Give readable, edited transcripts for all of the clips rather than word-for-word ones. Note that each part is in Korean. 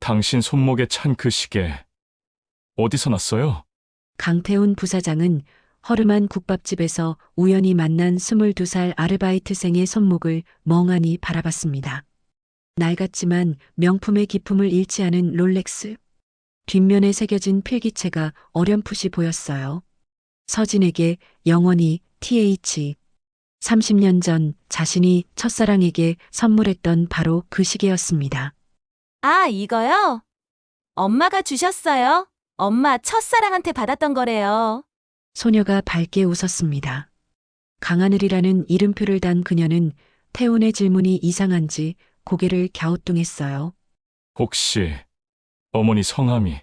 당신 손목에 찬 그 시계 어디서 났어요? 강태훈 부사장은 허름한 국밥집에서 우연히 만난 22살 아르바이트생의 손목을 멍하니 바라봤습니다. 낡았지만 명품의 기품을 잃지 않은 롤렉스. 뒷면에 새겨진 필기체가 어렴풋이 보였어요. 서진에게 영원히 TH. 30년 전 자신이 첫사랑에게 선물했던 바로 그 시계였습니다. 아, 이거요? 엄마가 주셨어요. 엄마 첫사랑한테 받았던 거래요. 소녀가 밝게 웃었습니다. 강하늘이라는 이름표를 단 그녀는 태훈의 질문이 이상한지 고개를 갸우뚱했어요. 혹시 어머니 성함이?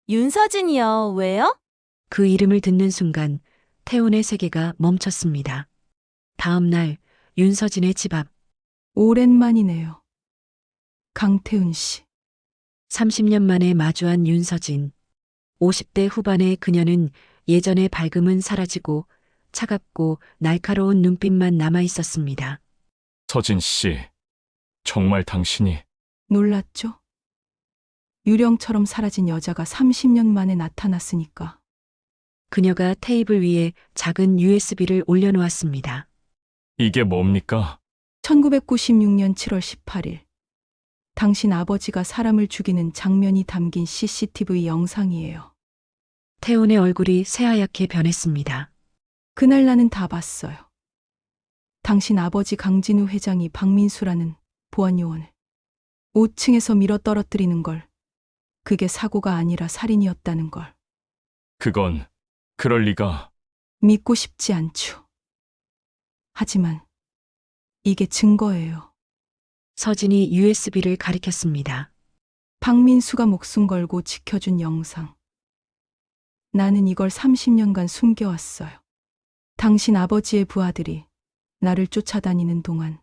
윤서진이요. 왜요? 그 이름을 듣는 순간 태훈의 세계가 멈췄습니다. 다음 날 윤서진의 집 앞. 오랜만이네요. 강태훈 씨. 30년 만에 마주한 윤서진. 50대 후반의 그녀는 예전의 밝음은 사라지고 차갑고 날카로운 눈빛만 남아 있었습니다. 서진 씨, 정말 당신이? 놀랐죠? 유령처럼 사라진 여자가 30년 만에 나타났으니까. 그녀가 테이블 위에 작은 USB를 올려놓았습니다. 이게 뭡니까? 1996년 7월 18일. 당신 아버지가 사람을 죽이는 장면이 담긴 CCTV 영상이에요. 태훈의 얼굴이 새하얗게 변했습니다. 그날 나는 다 봤어요. 당신 아버지 강진우 회장이 박민수라는 보안요원을 5층에서 밀어 떨어뜨리는 걸, 그게 사고가 아니라 살인이었다는 걸 그건 그럴 리가. 믿고 싶지 않죠. 하지만 이게 증거예요. 서진이 USB를 가리켰습니다. 박민수가 목숨 걸고 지켜준 영상. 나는 이걸 30년간 숨겨왔어요. 당신 아버지의 부하들이 나를 쫓아다니는 동안,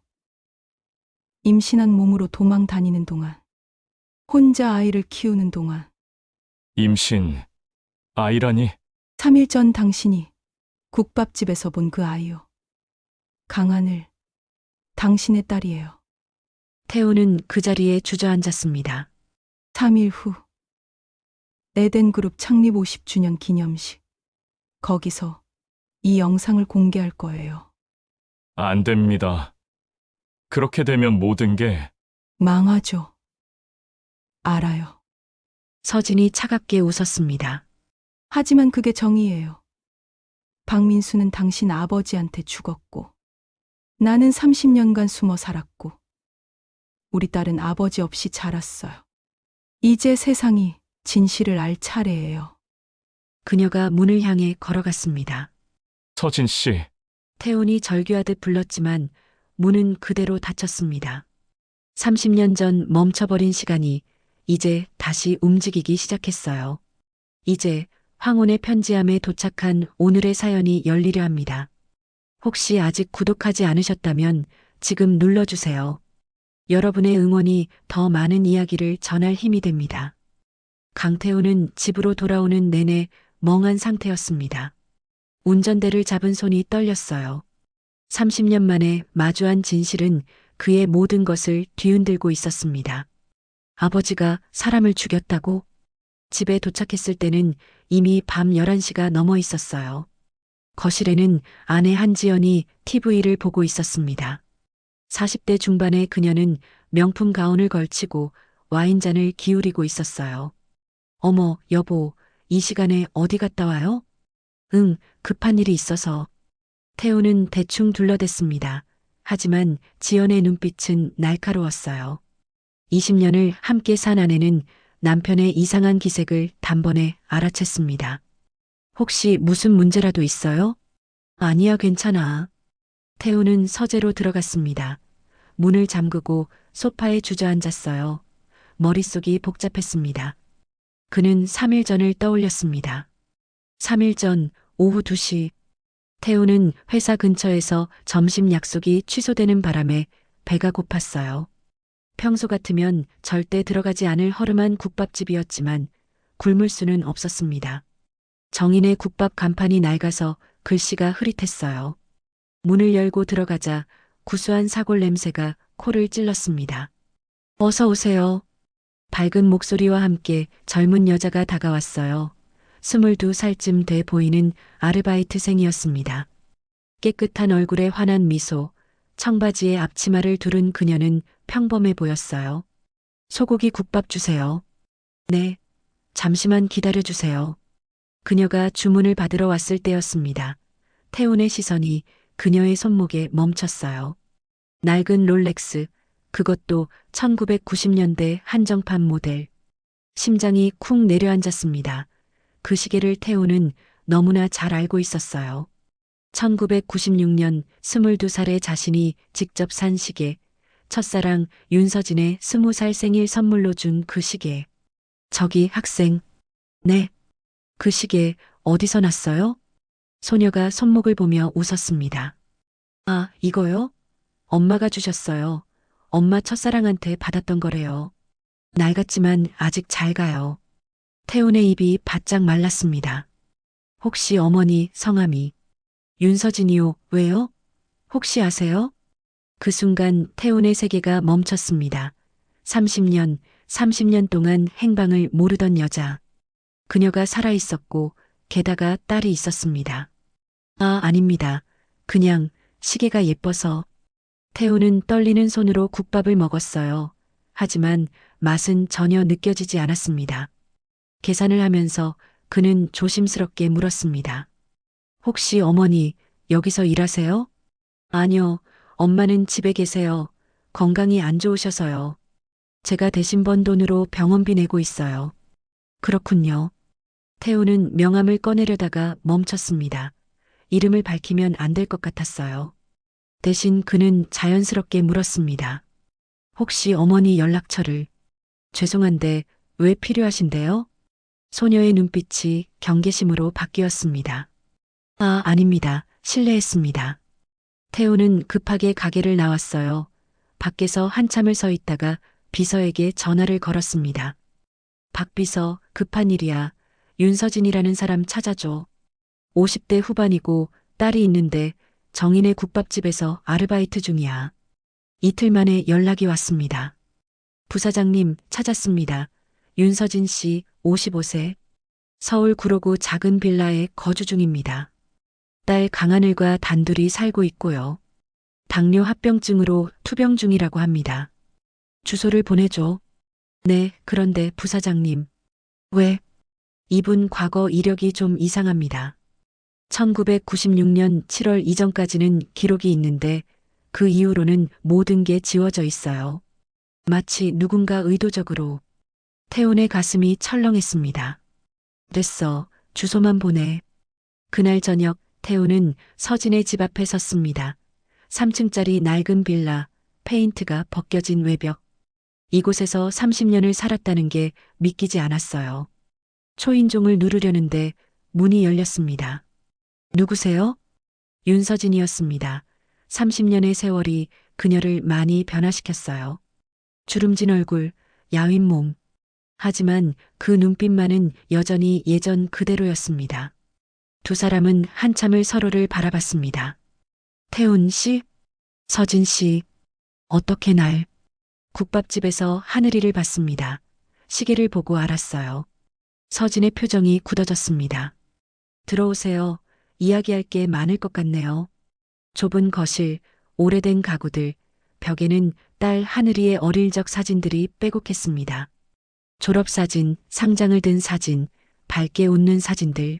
임신한 몸으로 도망 다니는 동안, 혼자 아이를 키우는 동안, 임신, 아이라니? 3일 전 당신이 국밥집에서 본 그 아이요. 강하늘, 당신의 딸이에요. 태훈은 그 자리에 주저앉았습니다. 3일 후, 에덴그룹 창립 50주년 기념식. 거기서 이 영상을 공개할 거예요. 안 됩니다. 그렇게 되면 모든 게 망하죠. 알아요. 서진이 차갑게 웃었습니다. 하지만 그게 정의예요. 박민수는 당신 아버지한테 죽었고, 나는 30년간 숨어 살았고, 우리 딸은 아버지 없이 자랐어요. 이제 세상이 진실을 알 차례예요. 그녀가 문을 향해 걸어갔습니다. 서진 씨, 태훈이 절규하듯 불렀지만 문은 그대로 닫혔습니다. 30년 전 멈춰버린 시간이 이제 다시 움직이기 시작했어요. 이제 황혼의 편지함에 도착한 오늘의 사연이 열리려 합니다. 혹시 아직 구독하지 않으셨다면 지금 눌러주세요. 여러분의 응원이 더 많은 이야기를 전할 힘이 됩니다. 강태훈은 집으로 돌아오는 내내 멍한 상태였습니다. 운전대를 잡은 손이 떨렸어요. 30년 만에 마주한 진실은 그의 모든 것을 뒤흔들고 있었습니다. 아버지가 사람을 죽였다고? 집에 도착했을 때는 이미 밤 11시가 넘어 있었어요. 거실에는 아내 한지연이 TV를 보고 있었습니다. 40대 중반의 그녀는 명품 가운을 걸치고 와인잔을 기울이고 있었어요. 어머, 여보, 이 시간에 어디 갔다 와요? 응, 급한 일이 있어서. 태우는 대충 둘러댔습니다. 하지만 지연의 눈빛은 날카로웠어요. 20년을 함께 산 아내는 남편의 이상한 기색을 단번에 알아챘습니다. 혹시 무슨 문제라도 있어요? 아니야, 괜찮아. 태우는 서재로 들어갔습니다. 문을 잠그고 소파에 주저앉았어요. 머릿속이 복잡했습니다. 그는 3일 전을 떠올렸습니다. 3일 전 오후 2시 태우는 회사 근처에서 점심 약속이 취소되는 바람에 배가 고팠어요. 평소 같으면 절대 들어가지 않을 허름한 국밥집이었지만 굶을 수는 없었습니다. 정인의 국밥 간판이 낡아서 글씨가 흐릿했어요. 문을 열고 들어가자 구수한 사골 냄새가 코를 찔렀습니다. 어서 오세요. 밝은 목소리와 함께 젊은 여자가 다가왔어요. 22살쯤 돼 보이는 아르바이트생이었습니다. 깨끗한 얼굴에 환한 미소, 청바지에 앞치마를 두른 그녀는 평범해 보였어요. 소고기 국밥 주세요. 네, 잠시만 기다려 주세요. 그녀가 주문을 받으러 왔을 때였습니다. 태훈의 시선이 그녀의 손목에 멈췄어요. 낡은 롤렉스, 그것도 1990년대 한정판 모델. 심장이 쿵 내려앉았습니다. 그 시계를 태훈은 너무나 잘 알고 있었어요. 1996년 22살의 자신이 직접 산 시계, 첫사랑 윤서진의 20살 생일 선물로 준 그 시계. 저기 학생. 네. 그 시계 어디서 났어요? 소녀가 손목을 보며 웃었습니다. 아, 이거요? 엄마가 주셨어요. 엄마 첫사랑한테 받았던 거래요. 낡았지만 아직 잘 가요. 태훈의 입이 바짝 말랐습니다. 혹시 어머니 성함이 윤서진이요? 왜요? 혹시 아세요? 그 순간 태훈의 세계가 멈췄습니다. 30년 동안 행방을 모르던 여자. 그녀가 살아있었고 게다가 딸이 있었습니다. 아, 아닙니다. 그냥 시계가 예뻐서. 태훈은 떨리는 손으로 국밥을 먹었어요. 하지만 맛은 전혀 느껴지지 않았습니다. 계산을 하면서 그는 조심스럽게 물었습니다. 혹시 어머니 여기서 일하세요? 아니요, 엄마는 집에 계세요. 건강이 안 좋으셔서요. 제가 대신 번 돈으로 병원비 내고 있어요. 그렇군요. 태훈은 명함을 꺼내려다가 멈췄습니다. 이름을 밝히면 안 될 것 같았어요. 대신 그는 자연스럽게 물었습니다. 혹시 어머니 연락처를. 죄송한데 왜 필요하신데요? 소녀의 눈빛이 경계심으로 바뀌었습니다. 아, 아닙니다. 실례했습니다. 태훈은 급하게 가게를 나왔어요. 밖에서 한참을 서 있다가 비서에게 전화를 걸었습니다. 박 비서, 급한 일이야. 윤서진이라는 사람 찾아줘. 50대 후반이고 딸이 있는데 정인의 국밥집에서 아르바이트 중이야. 이틀 만에 연락이 왔습니다. 부사장님, 찾았습니다. 윤서진 씨, 55세. 서울 구로구 작은 빌라에 거주 중입니다. 딸 강하늘과 단둘이 살고 있고요. 당뇨 합병증으로 투병 중이라고 합니다. 주소를 보내줘. 네, 그런데 부사장님. 왜? 이분 과거 이력이 좀 이상합니다. 1996년 7월 이전까지는 기록이 있는데 그 이후로는 모든 게 지워져 있어요. 마치 누군가 의도적으로. 태훈의 가슴이 철렁했습니다. 됐어. 주소만 보내. 그날 저녁 태훈은 서진의 집 앞에 섰습니다. 3층짜리 낡은 빌라, 페인트가 벗겨진 외벽. 이곳에서 30년을 살았다는 게 믿기지 않았어요. 초인종을 누르려는데 문이 열렸습니다. 누구세요? 윤서진이었습니다. 30년의 세월이 그녀를 많이 변화시켰어요. 주름진 얼굴, 야윈 몸. 하지만 그 눈빛만은 여전히 예전 그대로였습니다. 두 사람은 한참을 서로를 바라봤습니다. 태훈 씨? 서진 씨? 어떻게 날? 국밥집에서 하늘이를 봤습니다. 시계를 보고 알았어요. 서진의 표정이 굳어졌습니다. 들어오세요. 이야기할 게 많을 것 같네요. 좁은 거실, 오래된 가구들, 벽에는 딸 하늘이의 어릴 적 사진들이 빼곡했습니다. 졸업사진, 상장을 든 사진, 밝게 웃는 사진들.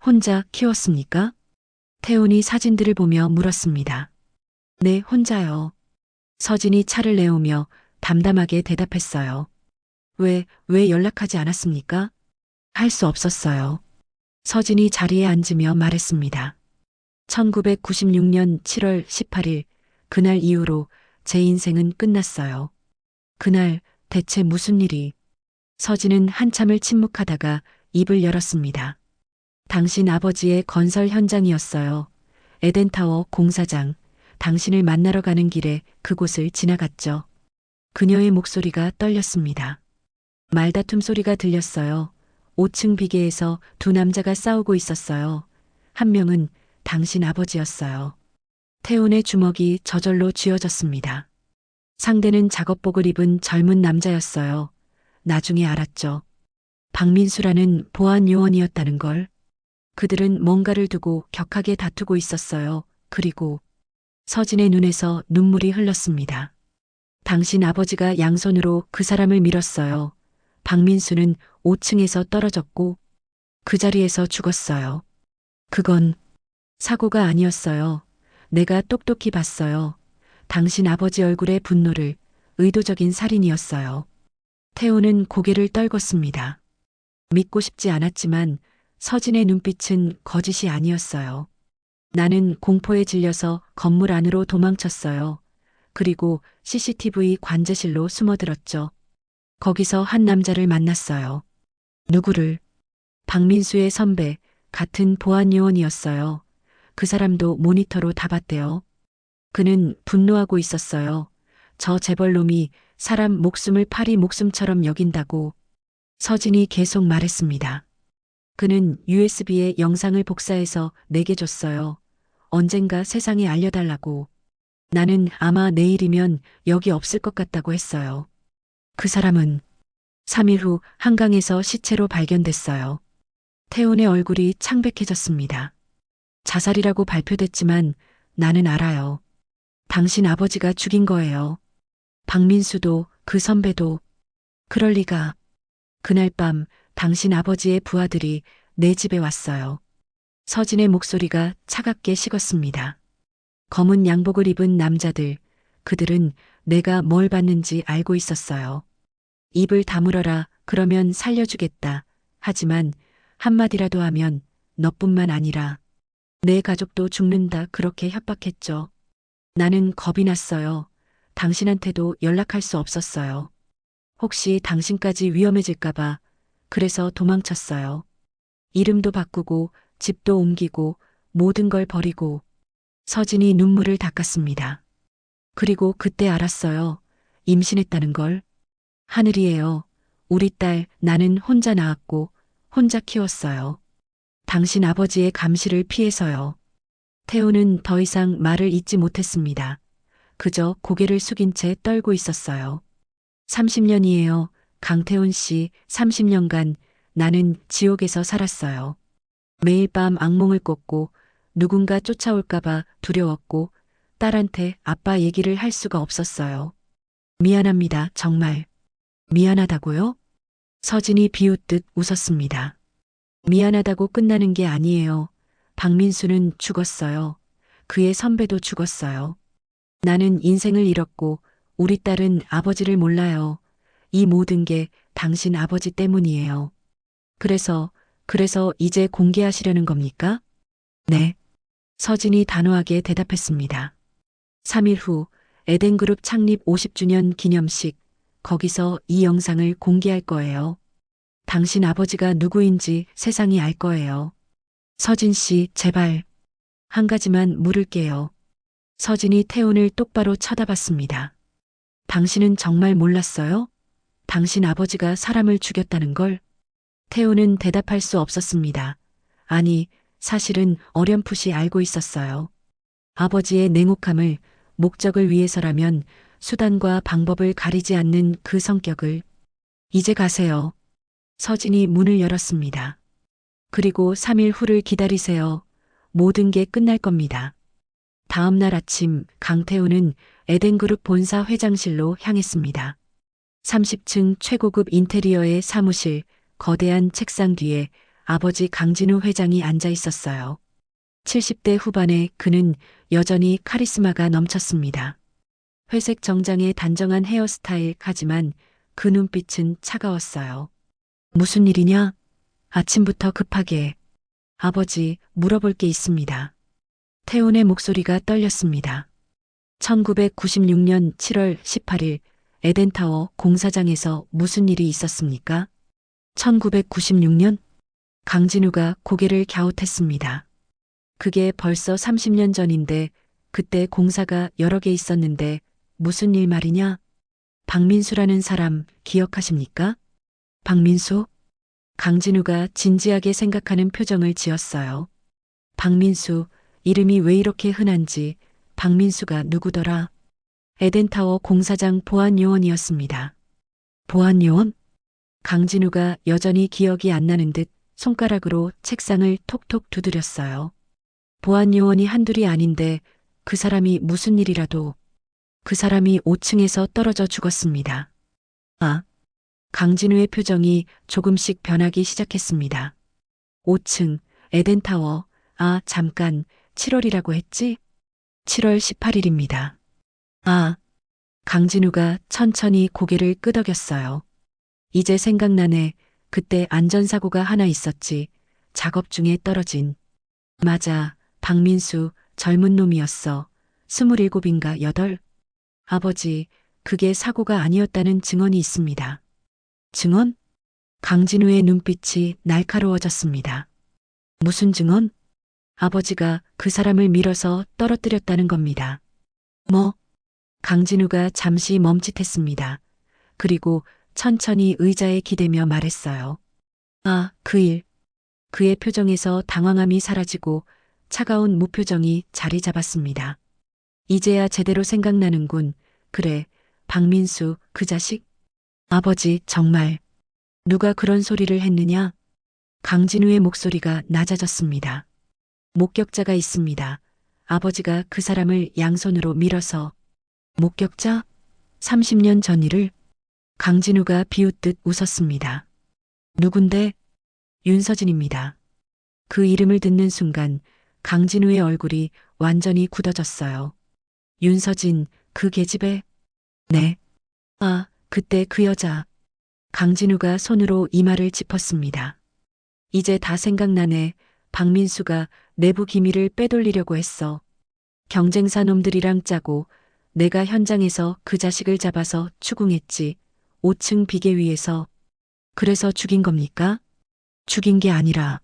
혼자 키웠습니까? 태훈이 사진들을 보며 물었습니다. 네, 혼자요. 서진이 차를 내오며 담담하게 대답했어요. 왜 연락하지 않았습니까? 할 수 없었어요. 서진이 자리에 앉으며 말했습니다. 1996년 7월 18일, 그날 이후로 제 인생은 끝났어요. 그날 대체 무슨 일이? 서진은 한참을 침묵하다가 입을 열었습니다. 당신 아버지의 건설 현장이었어요. 에덴타워 공사장. 당신을 만나러 가는 길에 그곳을 지나갔죠. 그녀의 목소리가 떨렸습니다. 말다툼 소리가 들렸어요. 5층 비계에서 두 남자가 싸우고 있었어요. 한 명은 당신 아버지였어요. 태훈의 주먹이 저절로 쥐어졌습니다. 상대는 작업복을 입은 젊은 남자였어요. 나중에 알았죠. 박민수라는 보안 요원이었다는 걸. 그들은 뭔가를 두고 격하게 다투고 있었어요. 그리고 서진의 눈에서 눈물이 흘렀습니다. 당신 아버지가 양손으로 그 사람을 밀었어요. 박민수는 5층에서 떨어졌고 그 자리에서 죽었어요. 그건 사고가 아니었어요. 내가 똑똑히 봤어요. 당신 아버지 얼굴의 분노를. 의도적인 살인이었어요. 태호는 고개를 떨궜습니다. 믿고 싶지 않았지만 서진의 눈빛은 거짓이 아니었어요. 나는 공포에 질려서 건물 안으로 도망쳤어요. 그리고 CCTV 관제실로 숨어들었죠. 거기서 한 남자를 만났어요. 누구를? 박민수의 선배, 같은 보안요원이었어요. 그 사람도 모니터로 다 봤대요. 그는 분노하고 있었어요. 저 재벌놈이 사람 목숨을 파리 목숨처럼 여긴다고. 서진이 계속 말했습니다. 그는 USB에 영상을 복사해서 내게 줬어요. 언젠가 세상에 알려달라고. 나는 아마 내일이면 여기 없을 것 같다고 했어요. 그 사람은 3일 후 한강에서 시체로 발견됐어요. 태훈의 얼굴이 창백해졌습니다. 자살이라고 발표됐지만 나는 알아요. 당신 아버지가 죽인 거예요. 박민수도 그 선배도. 그럴 리가. 그날 밤 당신 아버지의 부하들이 내 집에 왔어요. 서진의 목소리가 차갑게 식었습니다. 검은 양복을 입은 남자들, 그들은 내가 뭘 봤는지 알고 있었어요. 입을 다물어라, 그러면 살려주겠다. 하지만 한마디라도 하면 너뿐만 아니라 내 가족도 죽는다, 그렇게 협박했죠. 나는 겁이 났어요. 당신한테도 연락할 수 없었어요. 혹시 당신까지 위험해질까봐. 그래서 도망쳤어요. 이름도 바꾸고 집도 옮기고 모든 걸 버리고. 서진이 눈물을 닦았습니다. 그리고 그때 알았어요. 임신했다는 걸. 하늘이에요. 우리 딸 나는 혼자 낳았고 혼자 키웠어요. 당신 아버지의 감시를 피해서요. 태호는 더 이상 말을 잇지 못했습니다. 그저 고개를 숙인 채 떨고 있었어요. 30년이에요. 강태훈 씨, 30년간 나는 지옥에서 살았어요. 매일 밤 악몽을 꿨고 누군가 쫓아올까봐 두려웠고 딸한테 아빠 얘기를 할 수가 없었어요. 미안합니다. 정말. 미안하다고요? 서진이 비웃듯 웃었습니다. 미안하다고 끝나는 게 아니에요. 박민수는 죽었어요. 그의 선배도 죽었어요. 나는 인생을 잃었고 우리 딸은 아버지를 몰라요. 이 모든 게 당신 아버지 때문이에요. 그래서 이제 공개하시려는 겁니까? 네. 서진이 단호하게 대답했습니다. 3일 후 에덴그룹 창립 50주년 기념식, 거기서 이 영상을 공개할 거예요. 당신 아버지가 누구인지 세상이 알 거예요. 서진 씨, 제발. 한 가지만 물을게요. 서진이 태훈을 똑바로 쳐다봤습니다. 당신은 정말 몰랐어요? 당신 아버지가 사람을 죽였다는 걸? 태훈은 대답할 수 없었습니다. 아니, 사실은 어렴풋이 알고 있었어요. 아버지의 냉혹함을, 목적을 위해서라면 수단과 방법을 가리지 않는 그 성격을. 이제 가세요. 서진이 문을 열었습니다. 그리고 3일 후를 기다리세요. 모든 게 끝날 겁니다. 다음 날 아침 강태훈은 에덴그룹 본사 회장실로 향했습니다. 30층 최고급 인테리어의 사무실, 거대한 책상 뒤에 아버지 강진우 회장이 앉아 있었어요. 70대 후반의 그는 여전히 카리스마가 넘쳤습니다. 회색 정장에 단정한 헤어스타일, 하지만 그 눈빛은 차가웠어요. 무슨 일이냐? 아침부터 급하게. 아버지, 물어볼 게 있습니다. 태훈의 목소리가 떨렸습니다. 1996년 7월 18일 에덴타워 공사장에서 무슨 일이 있었습니까? 1996년? 강진우가 고개를 갸웃했습니다. 그게 벌써 30년 전인데 그때 공사가 여러 개 있었는데 무슨 일 말이냐? 박민수라는 사람 기억하십니까? 박민수? 강진우가 진지하게 생각하는 표정을 지었어요. 박민수, 이름이 왜 이렇게 흔한지. 박민수가 누구더라? 에덴타워 공사장 보안요원이었습니다. 보안요원? 강진우가 여전히 기억이 안 나는 듯 손가락으로 책상을 톡톡 두드렸어요. 보안 요원이 한둘이 아닌데 그 사람이 무슨 일이라도 그 사람이 5층에서 떨어져 죽었습니다. 아, 강진우의 표정이 조금씩 변하기 시작했습니다. 5층, 에덴타워. 아, 잠깐, 7월이라고 했지? 7월 18일입니다. 아, 강진우가 천천히 고개를 끄덕였어요. 이제 생각나네. 그때 안전사고가 하나 있었지. 작업 중에 떨어진. 맞아, 박민수, 젊은 놈이었어. 27인가 8? 아버지, 그게 사고가 아니었다는 증언이 있습니다. 증언? 강진우의 눈빛이 날카로워졌습니다. 무슨 증언? 아버지가 그 사람을 밀어서 떨어뜨렸다는 겁니다. 뭐? 강진우가 잠시 멈칫했습니다. 그리고 천천히 의자에 기대며 말했어요. 아, 그 일. 그의 표정에서 당황함이 사라지고 차가운 무표정이 자리 잡았습니다. 이제야 제대로 생각나는군. 그래, 박민수, 그 자식? 아버지, 정말. 누가 그런 소리를 했느냐? 강진우의 목소리가 낮아졌습니다. 목격자가 있습니다. 아버지가 그 사람을 양손으로 밀어서. 목격자? 30년 전 일을? 강진우가 비웃듯 웃었습니다. 누군데? 윤서진입니다. 그 이름을 듣는 순간 강진우의 얼굴이 완전히 굳어졌어요. 윤서진, 그 계집애? 네. 아, 그때 그 여자. 강진우가 손으로 이마를 짚었습니다. 이제 다 생각나네. 박민수가 내부 기밀을 빼돌리려고 했어. 경쟁사 놈들이랑 짜고 내가 현장에서 그 자식을 잡아서 추궁했지. 5층 비계 위에서. 그래서 죽인 겁니까? 죽인 게 아니라.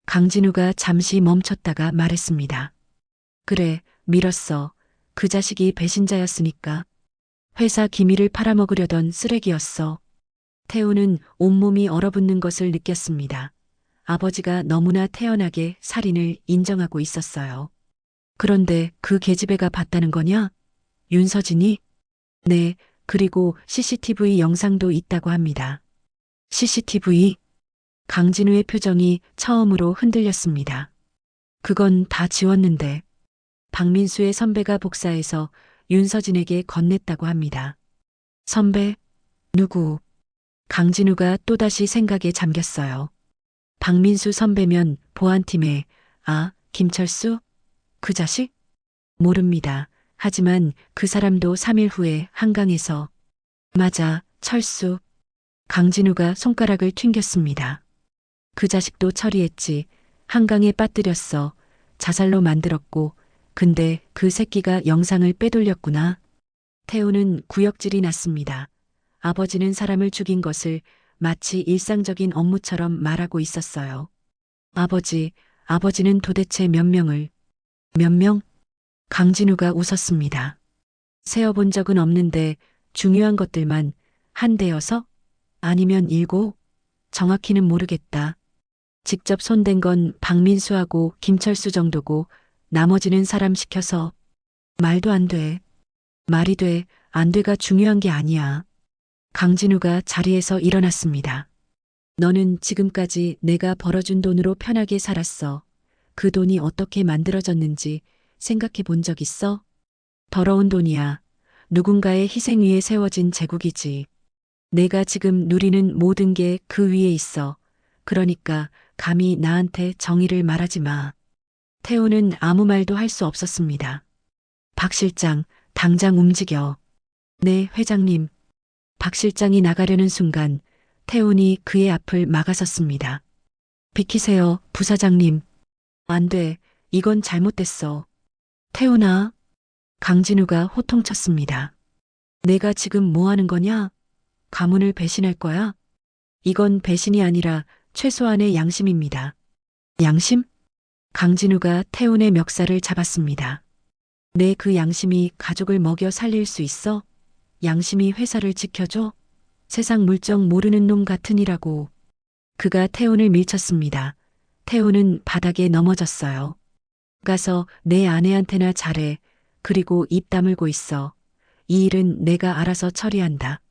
강진우가 잠시 멈췄다가 말했습니다. 그래, 밀었어. 그 자식이 배신자였으니까. 회사 기밀을 팔아먹으려던 쓰레기였어. 태우는 온몸이 얼어붙는 것을 느꼈습니다. 아버지가 너무나 태연하게 살인을 인정하고 있었어요. 그런데 그 계집애가 봤다는 거냐? 윤서진이? 네, 그리고 CCTV 영상도 있다고 합니다. CCTV? 강진우의 표정이 처음으로 흔들렸습니다. 그건 다 지웠는데 박민수의 선배가 복사해서 윤서진에게 건넸다고 합니다. 선배? 누구? 강진우가 또다시 생각에 잠겼어요. 박민수 선배면 보안팀에, 아, 김철수? 그 자식? 모릅니다. 하지만 그 사람도 3일 후에 한강에서. 맞아, 철수. 강진우가 손가락을 튕겼습니다. 그 자식도 처리했지. 한강에 빠뜨렸어. 자살로 만들었고. 근데 그 새끼가 영상을 빼돌렸구나. 태우는 구역질이 났습니다. 아버지는 사람을 죽인 것을 마치 일상적인 업무처럼 말하고 있었어요. 아버지는 도대체 몇 명을. 몇 명? 강진우가 웃었습니다. 세어본 적은 없는데 중요한 것들만 한 대여섯? 아니면 7? 정확히는 모르겠다. 직접 손댄 건 박민수하고 김철수 정도고 나머지는 사람 시켜서. 말도 안 돼. 말이 돼, 안 돼가 중요한 게 아니야. 강진우가 자리에서 일어났습니다. 너는 지금까지 내가 벌어준 돈으로 편하게 살았어. 그 돈이 어떻게 만들어졌는지 생각해 본 적 있어? 더러운 돈이야. 누군가의 희생 위에 세워진 제국이지. 내가 지금 누리는 모든 게 그 위에 있어. 그러니까 감히 나한테 정의를 말하지 마. 태우는 아무 말도 할 수 없었습니다. 박 실장, 당장 움직여. 네, 회장님. 박 실장이 나가려는 순간 태훈이 그의 앞을 막아섰습니다. 비키세요, 부사장님. 안 돼, 이건 잘못됐어. 태훈아. 강진우가 호통쳤습니다. 내가 지금 뭐 하는 거냐? 가문을 배신할 거야? 이건 배신이 아니라 최소한의 양심입니다. 양심? 강진우가 태훈의 멱살을 잡았습니다. 내 그 양심이 가족을 먹여 살릴 수 있어? 양심이 회사를 지켜줘? 세상 물정 모르는 놈 같으니라고. 그가 태훈을 밀쳤습니다. 태훈은 바닥에 넘어졌어요. 가서 내 아내한테나 잘해. 그리고 입 다물고 있어. 이 일은 내가 알아서 처리한다.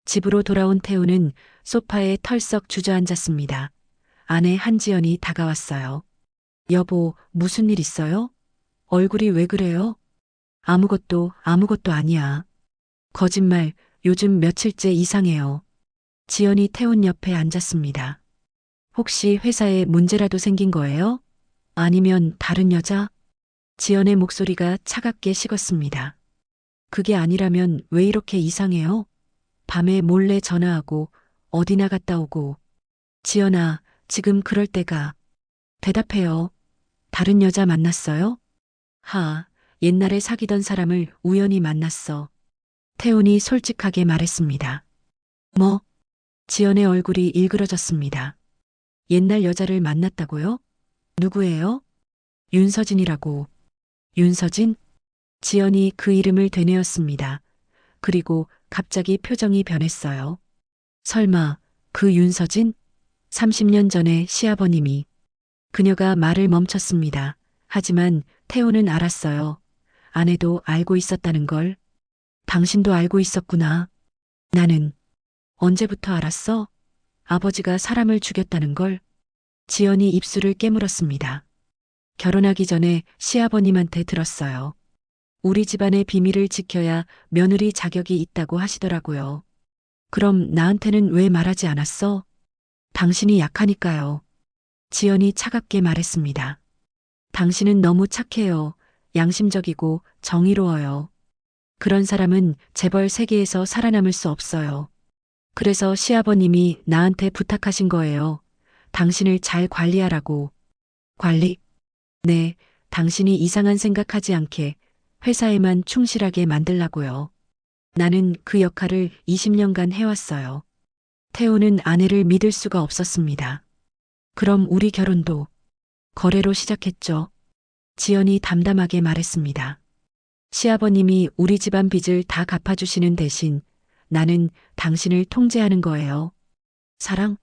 집으로 돌아온 태우는 소파에 털썩 주저앉았습니다. 아내 한지연이 다가왔어요. 여보, 무슨 일 있어요? 얼굴이 왜 그래요? 아무것도 아니야. 거짓말, 요즘 며칠째 이상해요. 지연이 태훈 옆에 앉았습니다. 혹시 회사에 문제라도 생긴 거예요? 아니면 다른 여자? 지연의 목소리가 차갑게 식었습니다. 그게 아니라면 왜 이렇게 이상해요? 밤에 몰래 전화하고 어디 나갔다 오고. 지연아, 지금 그럴 때가. 대답해요. 다른 여자 만났어요? 옛날에 사귀던 사람을 우연히 만났어. 태훈이 솔직하게 말했습니다. 뭐? 지연의 얼굴이 일그러졌습니다. 옛날 여자를 만났다고요? 누구예요? 윤서진이라고. 윤서진? 지연이 그 이름을 되뇌었습니다. 그리고 갑자기 표정이 변했어요. 설마 그 윤서진? 30년 전에 시아버님이. 그녀가 말을 멈췄습니다. 하지만 태호는 알았어요. 아내도 알고 있었다는 걸. 당신도 알고 있었구나. 나는. 언제부터 알았어? 아버지가 사람을 죽였다는 걸. 지연이 입술을 깨물었습니다. 결혼하기 전에 시아버님한테 들었어요. 우리 집안의 비밀을 지켜야 며느리 자격이 있다고 하시더라고요. 그럼 나한테는 왜 말하지 않았어? 당신이 약하니까요. 지연이 차갑게 말했습니다. 당신은 너무 착해요. 양심적이고 정의로워요. 그런 사람은 재벌 세계에서 살아남을 수 없어요. 그래서 시아버님이 나한테 부탁하신 거예요. 당신을 잘 관리하라고. 관리? 네, 당신이 이상한 생각하지 않게 회사에만 충실하게 만들라고요. 나는 그 역할을 20년간 해왔어요. 태우는 아내를 믿을 수가 없었습니다. 그럼 우리 결혼도 거래로 시작했죠. 지연이 담담하게 말했습니다. 시아버님이 우리 집안 빚을 다 갚아주시는 대신 나는 당신을 통제하는 거예요. 사랑?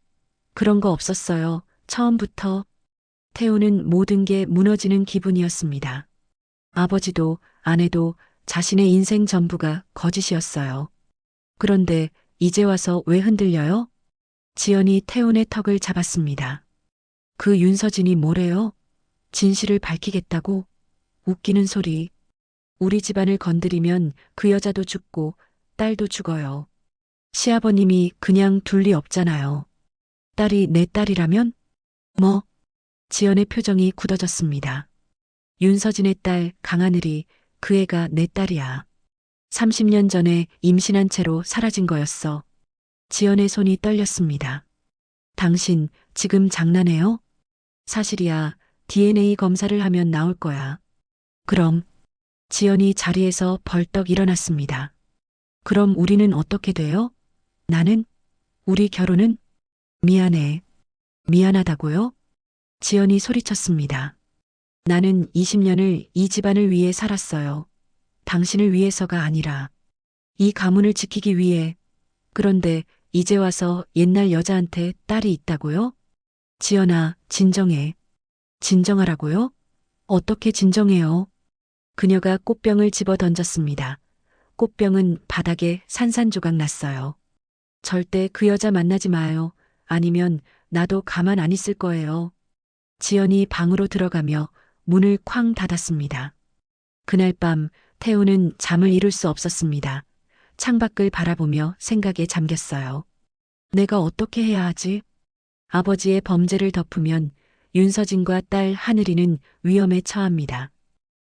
그런 거 없었어요. 처음부터. 태우는 모든 게 무너지는 기분이었습니다. 아버지도 아내도 자신의 인생 전부가 거짓이었어요. 그런데 이제 와서 왜 흔들려요? 지연이 태훈의 턱을 잡았습니다. 그 윤서진이 뭐래요? 진실을 밝히겠다고? 웃기는 소리. 우리 집안을 건드리면 그 여자도 죽고 딸도 죽어요. 시아버님이 그냥 둘 리 없잖아요. 딸이 내 딸이라면? 뭐? 지연의 표정이 굳어졌습니다. 윤서진의 딸 강하늘이 그 애가 내 딸이야. 30년 전에 임신한 채로 사라진 거였어. 지연의 손이 떨렸습니다. 당신 지금 장난해요? 사실이야. DNA 검사를 하면 나올 거야. 그럼 지연이 자리에서 벌떡 일어났습니다. 그럼 우리는 어떻게 돼요? 나는? 우리 결혼은? 미안해. 미안하다고요? 지연이 소리쳤습니다. 나는 20년을 이 집안을 위해 살았어요. 당신을 위해서가 아니라 이 가문을 지키기 위해. 그런데 이제 와서 옛날 여자한테 딸이 있다고요? 지연아, 진정해. 진정하라고요? 어떻게 진정해요? 그녀가 꽃병을 집어 던졌습니다. 꽃병은 바닥에 산산조각 났어요. 절대 그 여자 만나지 마요. 아니면 나도 가만 안 있을 거예요. 지연이 방으로 들어가며 문을 쾅 닫았습니다. 그날 밤 태우는 잠을 이룰 수 없었습니다. 창밖을 바라보며 생각에 잠겼어요. 내가 어떻게 해야 하지? 아버지의 범죄를 덮으면 윤서진과 딸 하늘이는 위험에 처합니다.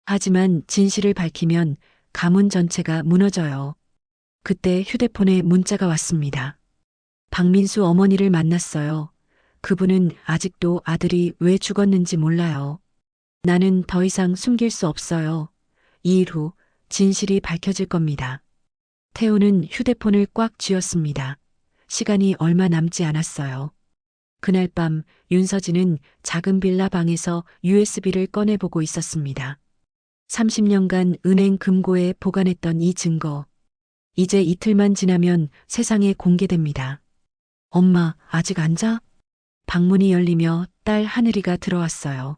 하지만 진실을 밝히면 가문 전체가 무너져요. 그때 휴대폰에 문자가 왔습니다. 박민수 어머니를 만났어요. 그분은 아직도 아들이 왜 죽었는지 몰라요. 나는 더 이상 숨길 수 없어요. 2일 후 진실이 밝혀질 겁니다. 태우는 휴대폰을 꽉 쥐었습니다. 시간이 얼마 남지 않았어요. 그날 밤 윤서진은 작은 빌라 방에서 USB를 꺼내보고 있었습니다. 30년간 은행 금고에 보관했던 이 증거. 이제 이틀만 지나면 세상에 공개됩니다. 엄마, 아직 안 자? 방문이 열리며 딸 하늘이가 들어왔어요.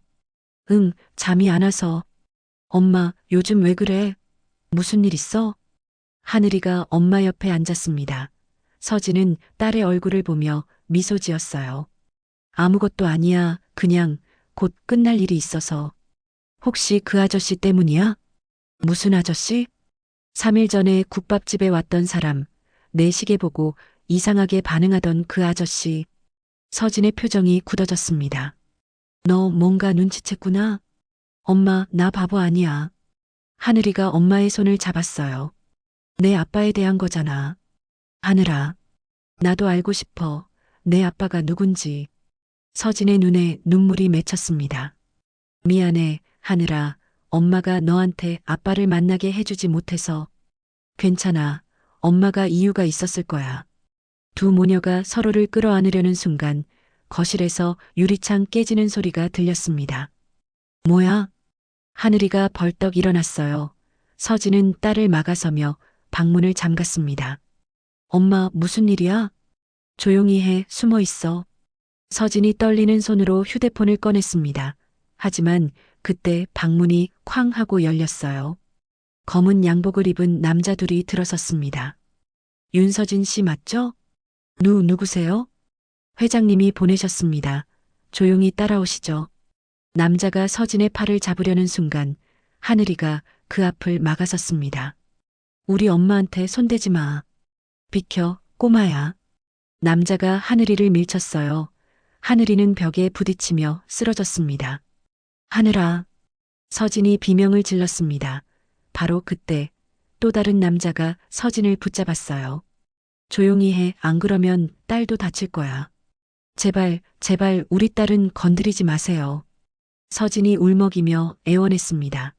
응, 잠이 안 와서. 엄마, 요즘 왜 그래? 무슨 일 있어? 하늘이가 엄마 옆에 앉았습니다. 서진은 딸의 얼굴을 보며 미소 지었어요. 아무것도 아니야. 그냥 곧 끝날 일이 있어서. 혹시 그 아저씨 때문이야? 무슨 아저씨? 3일 전에 국밥집에 왔던 사람, 내 시계 보고 이상하게 반응하던 그 아저씨. 서진의 표정이 굳어졌습니다. 너 뭔가 눈치챘구나. 엄마, 나 바보 아니야. 하늘이가 엄마의 손을 잡았어요. 내 아빠에 대한 거잖아. 하늘아, 나도 알고 싶어. 내 아빠가 누군지. 서진의 눈에 눈물이 맺혔습니다. 미안해, 하늘아. 엄마가 너한테 아빠를 만나게 해주지 못해서. 괜찮아. 엄마가 이유가 있었을 거야. 두 모녀가 서로를 끌어안으려는 순간 거실에서 유리창 깨지는 소리가 들렸습니다. 뭐야? 하늘이가 벌떡 일어났어요. 서진은 딸을 막아서며 방문을 잠갔습니다. 엄마, 무슨 일이야? 조용히 해, 숨어 있어. 서진이 떨리는 손으로 휴대폰을 꺼냈습니다. 하지만 그때 방문이 쾅 하고 열렸어요. 검은 양복을 입은 남자 둘이 들어섰습니다. 윤서진 씨 맞죠? 누구세요? 회장님이 보내셨습니다. 조용히 따라오시죠. 남자가 서진의 팔을 잡으려는 순간 하늘이가 그 앞을 막아섰습니다. 우리 엄마한테 손대지 마. 비켜, 꼬마야. 남자가 하늘이를 밀쳤어요. 하늘이는 벽에 부딪히며 쓰러졌습니다. 하늘아. 서진이 비명을 질렀습니다. 바로 그때 또 다른 남자가 서진을 붙잡았어요. 조용히 해, 안 그러면 딸도 다칠 거야. 제발, 제발 우리 딸은 건드리지 마세요. 서진이 울먹이며 애원했습니다.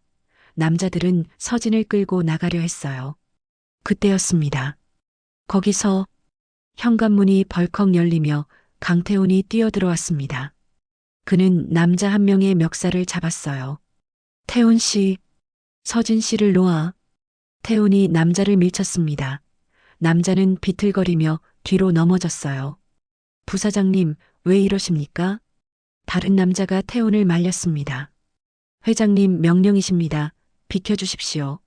남자들은 서진을 끌고 나가려 했어요. 그때였습니다. 거기서 현관문이 벌컥 열리며 강태훈이 뛰어들어왔습니다. 그는 남자 한 명의 멱살을 잡았어요. 태훈 씨, 서진 씨를 놓아. 태훈이 남자를 밀쳤습니다. 남자는 비틀거리며 뒤로 넘어졌어요. 부사장님, 왜 이러십니까? 다른 남자가 태훈을 말렸습니다. 회장님 명령이십니다. 비켜주십시오.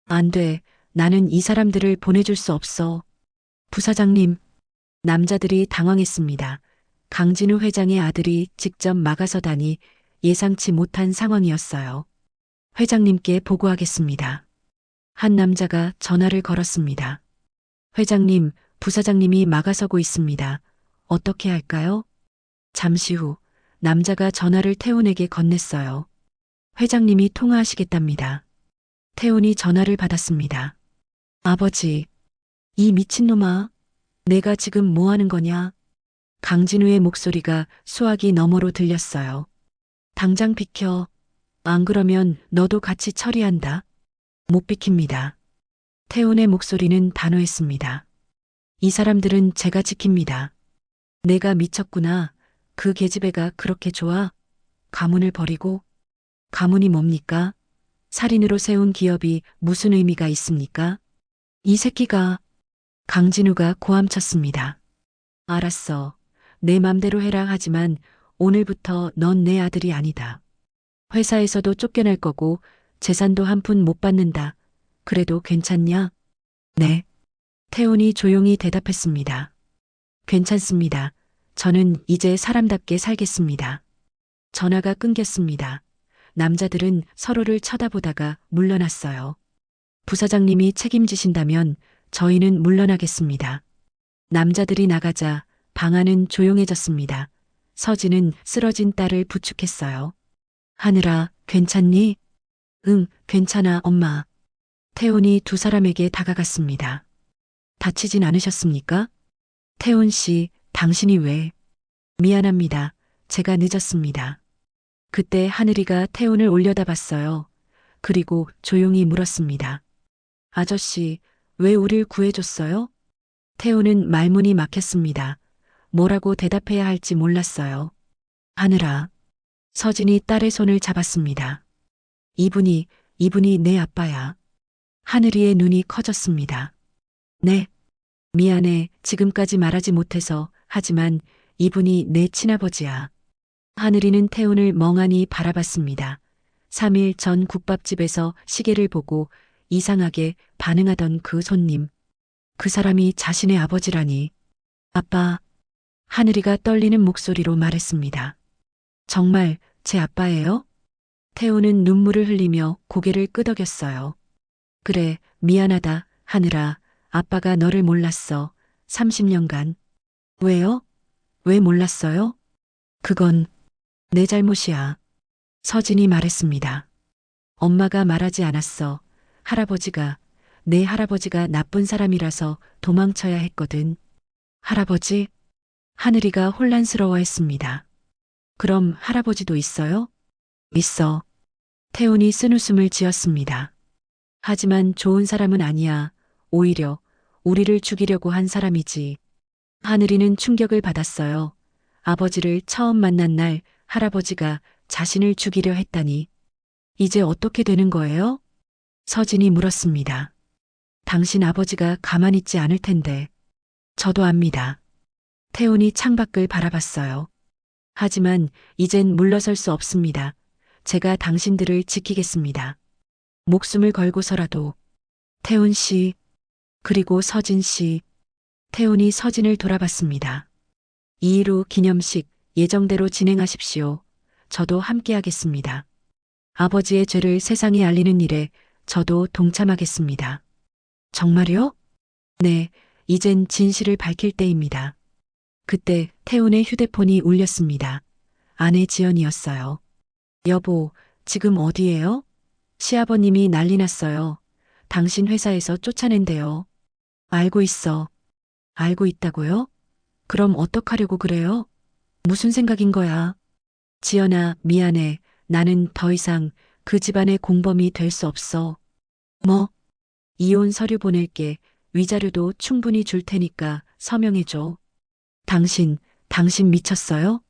안 돼. 나는 이 사람들을 보내줄 수 없어. 부사장님. 남자들이 당황했습니다. 강진우 회장의 아들이 직접 막아서다니 예상치 못한 상황이었어요. 회장님께 보고하겠습니다. 한 남자가 전화를 걸었습니다. 회장님, 부사장님이 막아서고 있습니다. 어떻게 할까요? 잠시 후 남자가 전화를 태훈에게 건넸어요. 회장님이 통화하시겠답니다. 태훈이 전화를 받았습니다. 아버지, 이 미친놈아, 내가 지금 뭐 하는 거냐? 강진우의 목소리가 수화기 너머로 들렸어요. 당장 비켜. 안 그러면 너도 같이 처리한다. 못 비킵니다. 태훈의 목소리는 단호했습니다. 이 사람들은 제가 지킵니다. 내가 미쳤구나. 그 계집애가 그렇게 좋아? 가문을 버리고? 가문이 뭡니까? 살인으로 세운 기업이 무슨 의미가 있습니까? 이 새끼가. 강진우가 고함쳤습니다. 알았어. 내 맘대로 해라. 하지만 오늘부터 넌 내 아들이 아니다. 회사에서도 쫓겨날 거고 재산도 한 푼 못 받는다. 그래도 괜찮냐? 네. 태훈이 조용히 대답했습니다. 괜찮습니다. 저는 이제 사람답게 살겠습니다. 전화가 끊겼습니다. 남자들은 서로를 쳐다보다가 물러났어요. 부사장님이 책임지신다면 저희는 물러나겠습니다. 남자들이 나가자 방 안은 조용해졌습니다. 서진은 쓰러진 딸을 부축했어요. 하늘아, 괜찮니? 응, 괜찮아, 엄마. 태훈이 두 사람에게 다가갔습니다. 다치진 않으셨습니까? 태훈 씨, 당신이 왜? 미안합니다. 제가 늦었습니다. 그때 하늘이가 태훈을 올려다봤어요. 그리고 조용히 물었습니다. 아저씨, 왜 우릴 구해줬어요? 태훈은 말문이 막혔습니다. 뭐라고 대답해야 할지 몰랐어요. 하늘아. 서진이 딸의 손을 잡았습니다. 이분이 내 아빠야. 하늘이의 눈이 커졌습니다. 네. 미안해. 지금까지 말하지 못해서. 하지만 이분이 내 친아버지야. 하늘이는 태훈을 멍하니 바라봤습니다. 3일 전 국밥집에서 시계를 보고 이상하게 반응하던 그 손님. 그 사람이 자신의 아버지라니. 아빠, 하늘이가 떨리는 목소리로 말했습니다. 정말 제 아빠예요? 태우는 눈물을 흘리며 고개를 끄덕였어요. 그래, 미안하다, 하늘아. 아빠가 너를 몰랐어. 30년간. 왜요? 왜 몰랐어요? 그건 내 잘못이야. 서진이 말했습니다. 엄마가 말하지 않았어. 내 할아버지가 나쁜 사람이라서 도망쳐야 했거든. 할아버지? 하늘이가 혼란스러워했습니다. 그럼 할아버지도 있어요? 있어. 태훈이 쓴웃음을 지었습니다. 하지만 좋은 사람은 아니야. 오히려 우리를 죽이려고 한 사람이지. 하늘이는 충격을 받았어요. 아버지를 처음 만난 날 할아버지가 자신을 죽이려 했다니. 이제 어떻게 되는 거예요? 서진이 물었습니다. 당신 아버지가 가만히 있지 않을 텐데. 저도 압니다. 태훈이 창밖을 바라봤어요. 하지만 이젠 물러설 수 없습니다. 제가 당신들을 지키겠습니다. 목숨을 걸고서라도. 태훈 씨, 그리고 서진 씨. 태훈이 서진을 돌아봤습니다. 2일 후 기념식 예정대로 진행하십시오. 저도 함께하겠습니다. 아버지의 죄를 세상에 알리는 일에 저도 동참하겠습니다. 정말요? 네, 이젠 진실을 밝힐 때입니다. 그때 태훈의 휴대폰이 울렸습니다. 아내 지연이었어요. 여보, 지금 어디예요? 시아버님이 난리 났어요. 당신 회사에서 쫓아낸대요. 알고 있어. 알고 있다고요? 그럼 어떡하려고 그래요? 무슨 생각인 거야? 지연아, 미안해. 나는 더 이상 그 집안의 공범이 될 수 없어. 뭐? 이혼 서류 보낼게. 위자료도 충분히 줄 테니까 서명해줘. 당신 미쳤어요?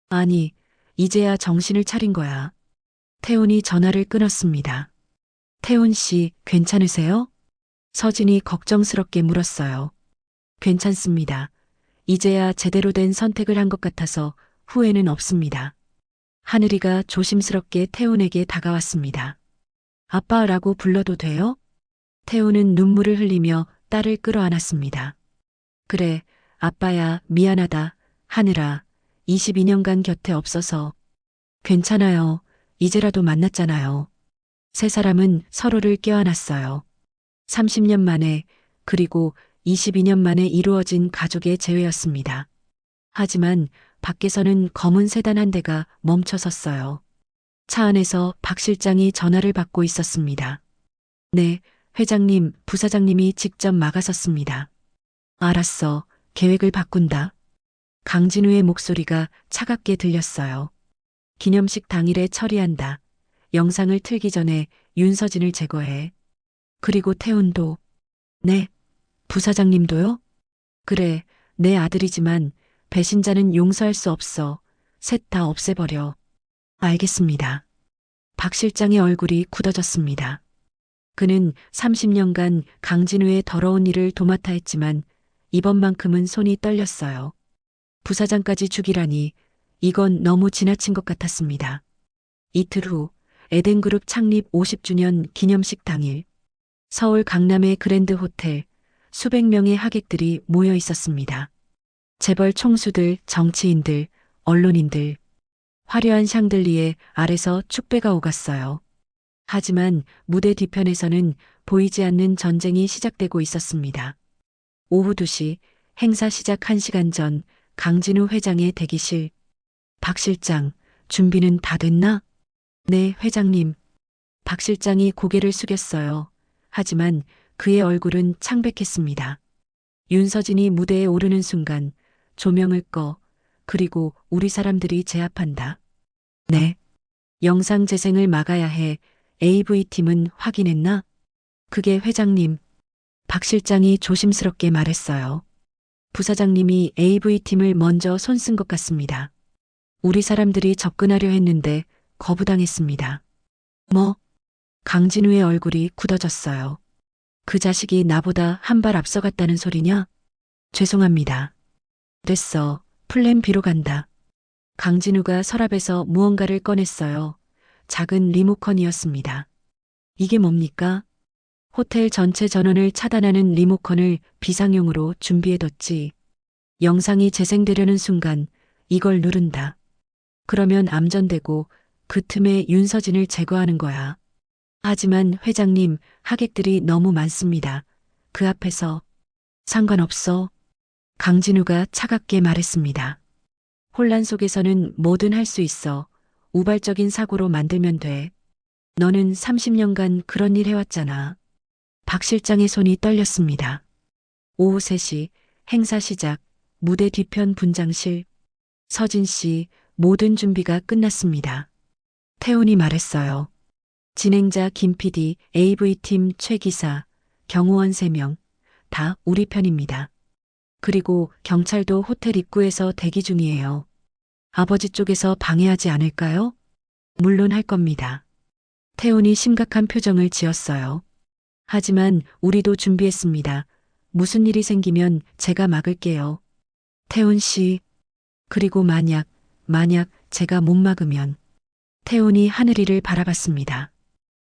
아니, 이제야 정신을 차린 거야. 태훈이 전화를 끊었습니다. 태훈 씨, 괜찮으세요? 서진이 걱정스럽게 물었어요. 괜찮습니다. 이제야 제대로 된 선택을 한 것 같아서 후회는 없습니다. 하늘이가 조심스럽게 태훈에게 다가왔습니다. 아빠라고 불러도 돼요? 태훈은 눈물을 흘리며 딸을 끌어안았습니다. 그래, 아빠야, 미안하다. 하늘아, 22년간 곁에 없어서. 괜찮아요. 이제라도 만났잖아요. 세 사람은 서로를 껴안았어요. 30년 만에, 그리고 22년 만에 이루어진 가족의 재회였습니다. 하지만 밖에서는 검은 세단 한 대가 멈춰 섰어요. 차 안에서 박 실장이 전화를 받고 있었습니다. 네, 회장님, 부사장님이 직접 막아섰습니다. 알았어. 계획을 바꾼다. 강진우의 목소리가 차갑게 들렸어요. 기념식 당일에 처리한다. 영상을 틀기 전에 윤서진을 제거해. 그리고 태훈도. 네. 부사장님도요? 그래, 내 아들이지만 배신자는 용서할 수 없어. 셋 다 없애버려. 알겠습니다. 박 실장의 얼굴이 굳어졌습니다. 그는 30년간 강진우의 더러운 일을 도맡아 했지만 이번만큼은 손이 떨렸어요. 부사장까지 죽이라니 이건 너무 지나친 것 같았습니다. 이틀 후 에덴그룹 창립 50주년 기념식 당일 서울 강남의 그랜드 호텔 수백 명의 하객들이 모여 있었습니다. 재벌 총수들, 정치인들, 언론인들, 화려한 샹들리에 아래서 축배가 오갔어요. 하지만 무대 뒤편에서는 보이지 않는 전쟁이 시작되고 있었습니다. 오후 2시 행사 시작 1시간 전 강진우 회장의 대기실. 박 실장, 준비는 다 됐나? 네, 회장님. 박 실장이 고개를 숙였어요. 하지만 그의 얼굴은 창백했습니다. 윤서진이 무대에 오르는 순간 조명을 꺼, 그리고 우리 사람들이 제압한다. 네. 영상 재생을 막아야 해. AV팀은 확인했나? 그게 회장님. 박 실장이 조심스럽게 말했어요. 부사장님이 AV팀을 먼저 손쓴 것 같습니다. 우리 사람들이 접근하려 했는데 거부당했습니다. 뭐? 강진우의 얼굴이 굳어졌어요. 그 자식이 나보다 한 발 앞서갔다는 소리냐? 죄송합니다. 됐어. 플랜 B로 간다. 강진우가 서랍에서 무언가를 꺼냈어요. 작은 리모컨이었습니다. 이게 뭡니까? 호텔 전체 전원을 차단하는 리모컨을 비상용으로 준비해뒀지. 영상이 재생되려는 순간 이걸 누른다. 그러면 암전되고 그 틈에 윤서진을 제거하는 거야. 하지만 회장님, 하객들이 너무 많습니다. 그 앞에서 상관없어. 강진우가 차갑게 말했습니다. 혼란 속에서는 뭐든 할 수 있어. 우발적인 사고로 만들면 돼. 너는 30년간 그런 일 해왔잖아. 박 실장의 손이 떨렸습니다. 오후 3시 행사 시작, 무대 뒤편 분장실. 서진 씨, 모든 준비가 끝났습니다. 태훈이 말했어요. 진행자 김 PD, AV팀 최 기사, 경호원 3명, 다 우리 편입니다. 그리고 경찰도 호텔 입구에서 대기 중이에요. 아버지 쪽에서 방해하지 않을까요? 물론 할 겁니다. 태훈이 심각한 표정을 지었어요. 하지만 우리도 준비했습니다. 무슨 일이 생기면 제가 막을게요. 태훈 씨, 그리고 만약 제가 못 막으면. 태훈이 하늘이를 바라봤습니다.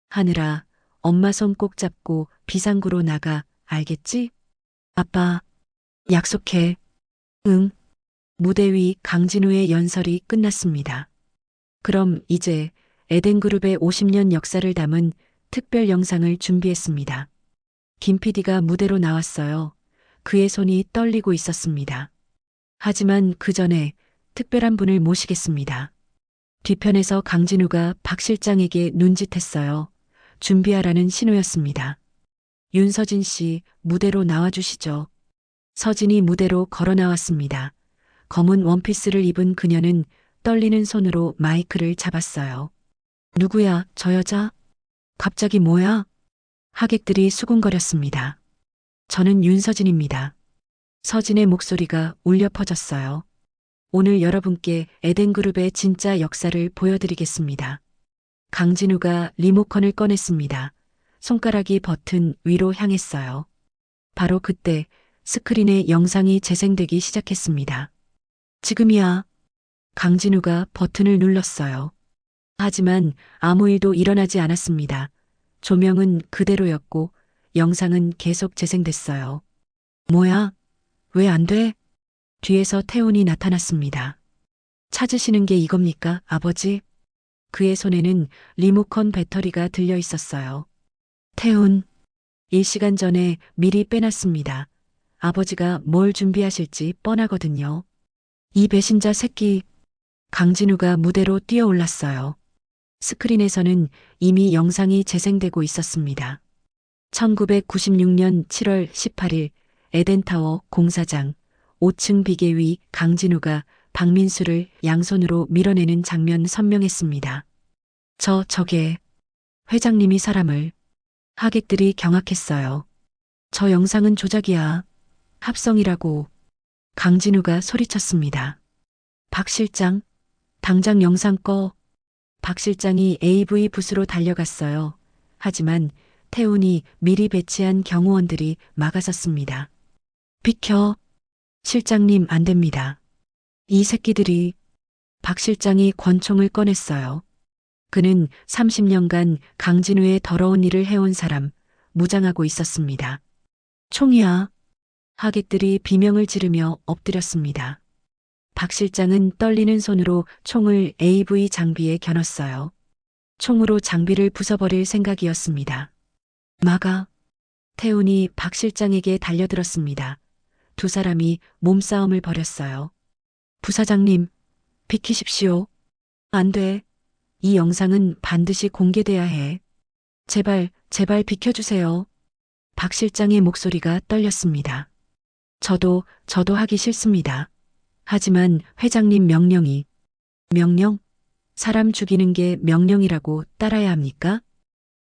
하늘아, 엄마 손 꼭 잡고 비상구로 나가, 알겠지? 아빠, 약속해. 응. 무대 위 강진우의 연설이 끝났습니다. 그럼 이제 에덴그룹의 50년 역사를 담은 특별 영상을 준비했습니다. 김 PD가 무대로 나왔어요. 그의 손이 떨리고 있었습니다. 하지만 그 전에 특별한 분을 모시겠습니다. 뒤편에서 강진우가 박 실장에게 눈짓했어요. 준비하라는 신호였습니다. 윤서진 씨, 무대로 나와주시죠. 서진이 무대로 걸어 나왔습니다. 검은 원피스를 입은 그녀는 떨리는 손으로 마이크를 잡았어요. 누구야, 저 여자? 갑자기 뭐야? 하객들이 수군거렸습니다. 저는 윤서진입니다. 서진의 목소리가 울려 퍼졌어요. 오늘 여러분께 에덴그룹의 진짜 역사를 보여드리겠습니다. 강진우가 리모컨을 꺼냈습니다. 손가락이 버튼 위로 향했어요. 바로 그때 스크린에 영상이 재생되기 시작했습니다. 지금이야. 강진우가 버튼을 눌렀어요. 하지만 아무 일도 일어나지 않았습니다. 조명은 그대로였고 영상은 계속 재생됐어요. 뭐야? 왜 안 돼? 뒤에서 태훈이 나타났습니다. 찾으시는 게 이겁니까, 아버지? 그의 손에는 리모컨 배터리가 들려 있었어요. 태훈, 1시간 전에 미리 빼놨습니다. 아버지가 뭘 준비하실지 뻔하거든요. 이 배신자 새끼. 강진우가 무대로 뛰어올랐어요. 스크린에서는 이미 영상이 재생되고 있었습니다. 1996년 7월 18일 에덴타워 공사장 5층 비계 위 강진우가 박민수를 양손으로 밀어내는 장면 선명했습니다. 저게 회장님이 사람을. 하객들이 경악했어요. 저 영상은 조작이야. 합성이라고. 강진우가 소리쳤습니다. 박 실장, 당장 영상 꺼. 박 실장이 AV 부스로 달려갔어요. 하지만 태훈이 미리 배치한 경호원들이 막아섰습니다. 비켜. 실장님, 안 됩니다. 이 새끼들이. 박 실장이 권총을 꺼냈어요. 그는 30년간 강진우의 더러운 일을 해온 사람, 무장하고 있었습니다. 총이야. 하객들이 비명을 지르며 엎드렸습니다. 박 실장은 떨리는 손으로 총을 AV 장비에 겨눴어요. 총으로 장비를 부숴버릴 생각이었습니다. 막아. 태훈이 박 실장에게 달려들었습니다. 두 사람이 몸싸움을 벌였어요. 부사장님, 비키십시오. 안 돼. 이 영상은 반드시 공개돼야 해. 제발 비켜주세요. 박 실장의 목소리가 떨렸습니다. 저도 하기 싫습니다. 하지만 회장님 명령이. 명령? 사람 죽이는 게 명령이라고 따라야 합니까?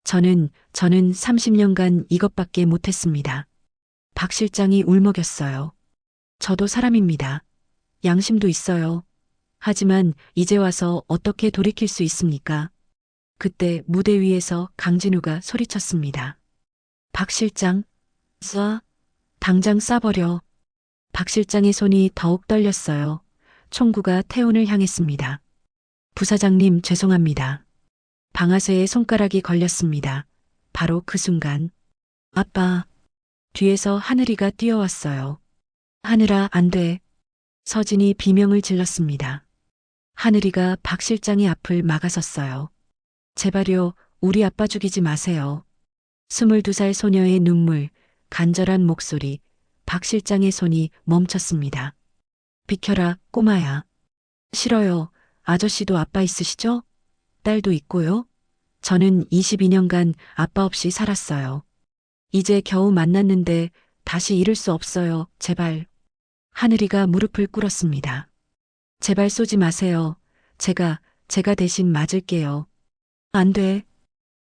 저는 30년간 이것밖에 못했습니다. 박 실장이 울먹였어요. 저도 사람입니다. 양심도 있어요. 하지만 이제 와서 어떻게 돌이킬 수 있습니까? 그때 무대 위에서 강진우가 소리쳤습니다. 박 실장, 쏴. 당장 쏴버려. 박 실장의 손이 더욱 떨렸어요. 총구가 태훈을 향했습니다. 부사장님, 죄송합니다. 방아쇠에 손가락이 걸렸습니다. 바로 그 순간 아빠. 뒤에서 하늘이가 뛰어왔어요. 하늘아, 안 돼. 서진이 비명을 질렀습니다. 하늘이가 박 실장의 앞을 막아섰어요. 제발요, 우리 아빠 죽이지 마세요. 22살 소녀의 눈물, 간절한 목소리, 박 실장의 손이 멈췄습니다. 비켜라, 꼬마야. 싫어요. 아저씨도 아빠 있으시죠? 딸도 있고요. 저는 22년간 아빠 없이 살았어요. 이제 겨우 만났는데 다시 잃을 수 없어요. 제발. 하늘이가 무릎을 꿇었습니다. 제발 쏘지 마세요. 제가 대신 맞을게요. 안 돼.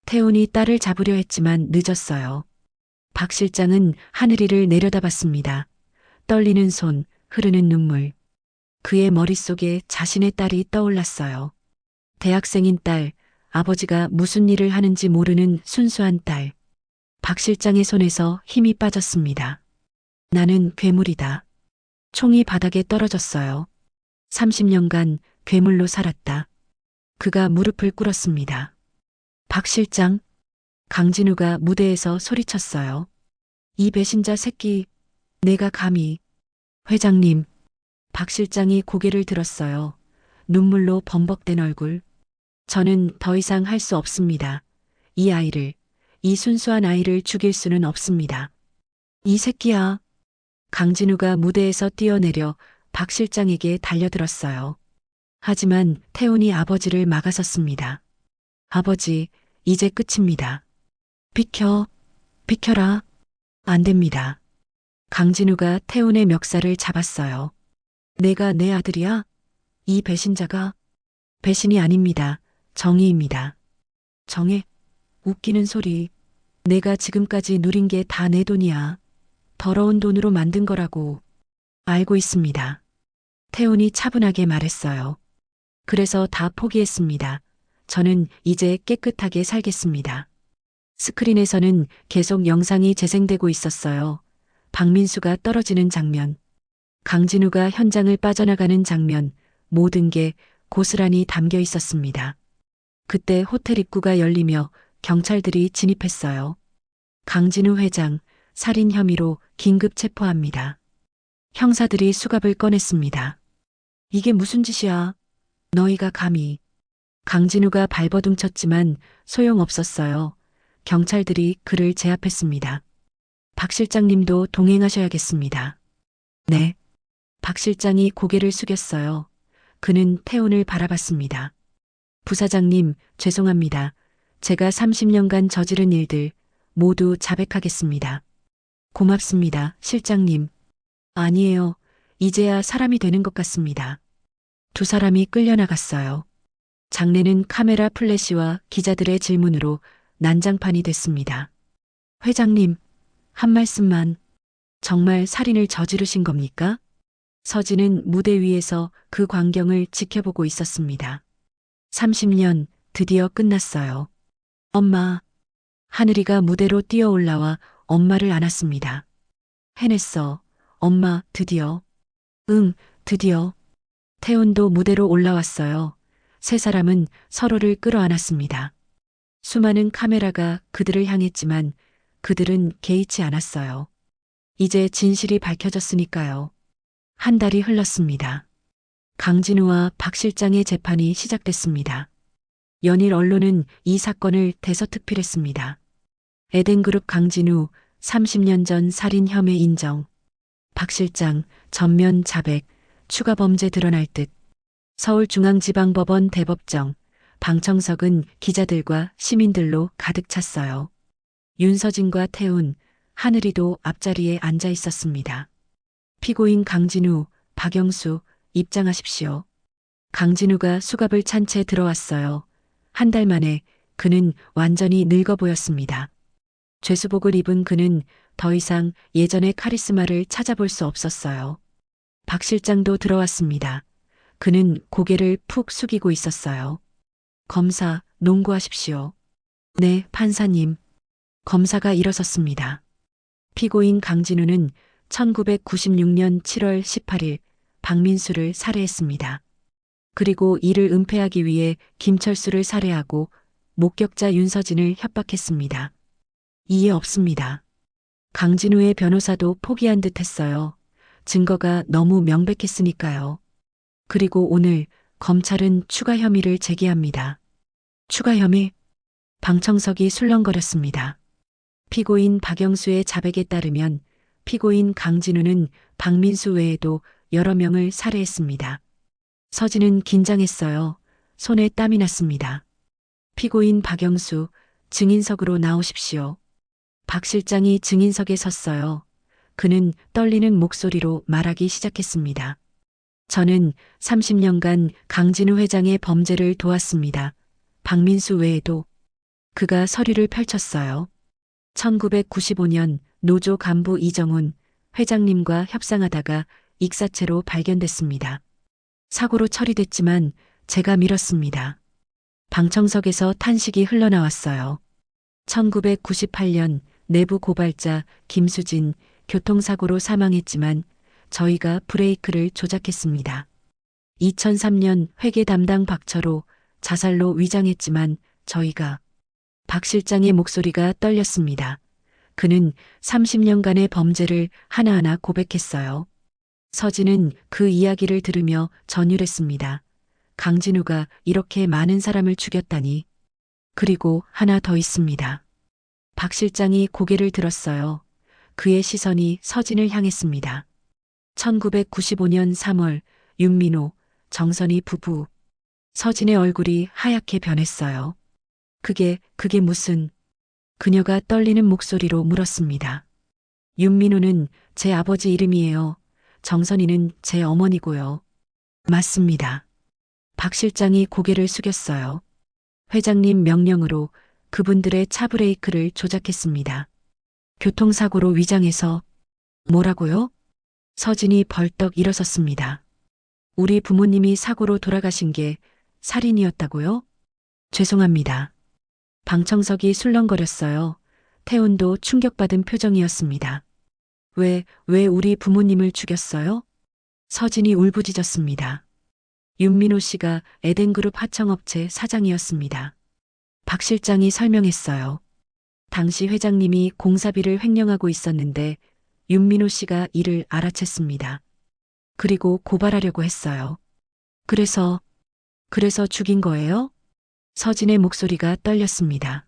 태훈이 딸을 잡으려 했지만 늦었어요. 박 실장은 하늘이를 내려다봤습니다. 떨리는 손, 흐르는 눈물. 그의 머릿속에 자신의 딸이 떠올랐어요. 대학생인 딸, 아버지가 무슨 일을 하는지 모르는 순수한 딸. 박 실장의 손에서 힘이 빠졌습니다. 나는 괴물이다. 총이 바닥에 떨어졌어요. 30년간 괴물로 살았다. 그가 무릎을 꿇었습니다. 박 실장, 강진우가 무대에서 소리쳤어요. 이 배신자 새끼, 내가 감히. 회장님, 박 실장이 고개를 들었어요. 눈물로 범벅된 얼굴. 저는 더 이상 할 수 없습니다. 이 순수한 아이를 죽일 수는 없습니다. 이 새끼야. 강진우가 무대에서 뛰어내려 박 실장에게 달려들었어요. 하지만 태훈이 아버지를 막아섰습니다. 아버지, 이제 끝입니다. 비켜라. 안 됩니다. 강진우가 태훈의 멱살을 잡았어요. 내가 내 아들이야? 이 배신자가? 배신이 아닙니다. 정의입니다. 정의? 웃기는 소리. 내가 지금까지 누린 게 다 내 돈이야. 더러운 돈으로 만든 거라고. 알고 있습니다. 태훈이 차분하게 말했어요. 그래서 다 포기했습니다. 저는 이제 깨끗하게 살겠습니다. 스크린에서는 계속 영상이 재생되고 있었어요. 박민수가 떨어지는 장면, 강진우가 현장을 빠져나가는 장면, 모든 게 고스란히 담겨 있었습니다. 그때 호텔 입구가 열리며 경찰들이 진입했어요. 강진우 회장, 살인 혐의로 긴급 체포합니다. 형사들이 수갑을 꺼냈습니다. 이게 무슨 짓이야? 너희가 감히. 강진우가 발버둥쳤지만 소용없었어요. 경찰들이 그를 제압했습니다. 박 실장님도 동행하셔야겠습니다. 네. 박 실장이 고개를 숙였어요. 그는 태훈을 바라봤습니다. 부사장님, 죄송합니다. 제가 30년간 저지른 일들 모두 자백하겠습니다. 고맙습니다, 실장님. 아니에요. 이제야 사람이 되는 것 같습니다. 두 사람이 끌려나갔어요. 장례는 카메라 플래시와 기자들의 질문으로 난장판이 됐습니다. 회장님, 한 말씀만. 정말 살인을 저지르신 겁니까? 서진은 무대 위에서 그 광경을 지켜보고 있었습니다. 30년 드디어 끝났어요. 엄마. 하늘이가 무대로 뛰어 올라와 엄마를 안았습니다. 해냈어. 엄마, 드디어. 응, 드디어. 태훈도 무대로 올라왔어요. 세 사람은 서로를 끌어안았습니다. 수많은 카메라가 그들을 향했지만 그들은 개의치 않았어요. 이제 진실이 밝혀졌으니까요. 한 달이 흘렀습니다. 강진우와 박 실장의 재판이 시작됐습니다. 연일 언론은 이 사건을 대서특필했습니다. 에덴그룹 강진우 30년 전 살인 혐의 인정. 박 실장 전면 자백, 추가 범죄 드러날 듯. 서울중앙지방법원 대법정, 방청석은 기자들과 시민들로 가득 찼어요. 윤서진과 태훈, 하늘이도 앞자리에 앉아 있었습니다. 피고인 강진우, 박영수, 입장하십시오. 강진우가 수갑을 찬 채 들어왔어요. 한 달 만에 그는 완전히 늙어 보였습니다. 죄수복을 입은 그는 더 이상 예전의 카리스마를 찾아볼 수 없었어요. 박 실장도 들어왔습니다. 그는 고개를 푹 숙이고 있었어요. 검사, 농구하십시오. 네, 판사님. 검사가 일어섰습니다. 피고인 강진우는 1996년 7월 18일 박민수를 살해했습니다. 그리고 이를 은폐하기 위해 김철수를 살해하고 목격자 윤서진을 협박했습니다. 이해 없습니다. 강진우의 변호사도 포기한 듯 했어요. 증거가 너무 명백했으니까요. 그리고 오늘 검찰은 추가 혐의를 제기합니다. 추가 혐의? 방청석이 술렁거렸습니다. 피고인 박영수의 자백에 따르면 피고인 강진우는 박민수 외에도 여러 명을 살해했습니다. 서진은 긴장했어요. 손에 땀이 났습니다. 피고인 박영수, 증인석으로 나오십시오. 박 실장이 증인석에 섰어요. 그는 떨리는 목소리로 말하기 시작했습니다. 저는 30년간 강진우 회장의 범죄를 도왔습니다. 박민수 외에도. 그가 서류를 펼쳤어요. 1995년 노조 간부 이정훈 회장님과 협상하다가 익사체로 발견됐습니다. 사고로 처리됐지만 제가 밀었습니다. 방청석에서 탄식이 흘러나왔어요. 1998년 내부 고발자 김수진 교통사고로 사망했지만 저희가 브레이크를 조작했습니다. 2003년 회계 담당 박철호 자살로 위장했지만 저희가 박 실장의 목소리가 떨렸습니다. 그는 30년간의 범죄를 하나하나 고백했어요. 서진은 그 이야기를 들으며 전율했습니다. 강진우가 이렇게 많은 사람을 죽였다니. 그리고 하나 더 있습니다. 박 실장이 고개를 들었어요. 그의 시선이 서진을 향했습니다. 1995년 3월 윤민호, 정선희 부부. 서진의 얼굴이 하얗게 변했어요. 그게 무슨... 그녀가 떨리는 목소리로 물었습니다. 윤민호는 제 아버지 이름이에요. 정선희는 제 어머니고요. 맞습니다. 박 실장이 고개를 숙였어요. 회장님 명령으로 그분들의 차 브레이크를 조작했습니다. 교통사고로 위장해서... 뭐라고요? 서진이 벌떡 일어섰습니다. 우리 부모님이 사고로 돌아가신 게 살인이었다고요? 죄송합니다. 방청석이 술렁거렸어요. 태훈도 충격받은 표정이었습니다. 왜 우리 부모님을 죽였어요? 서진이 울부짖었습니다. 윤민호 씨가 에덴그룹 하청업체 사장이었습니다. 박 실장이 설명했어요. 당시 회장님이 공사비를 횡령하고 있었는데 윤민호 씨가 이를 알아챘습니다. 그리고 고발하려고 했어요. 그래서 죽인 거예요? 서진의 목소리가 떨렸습니다.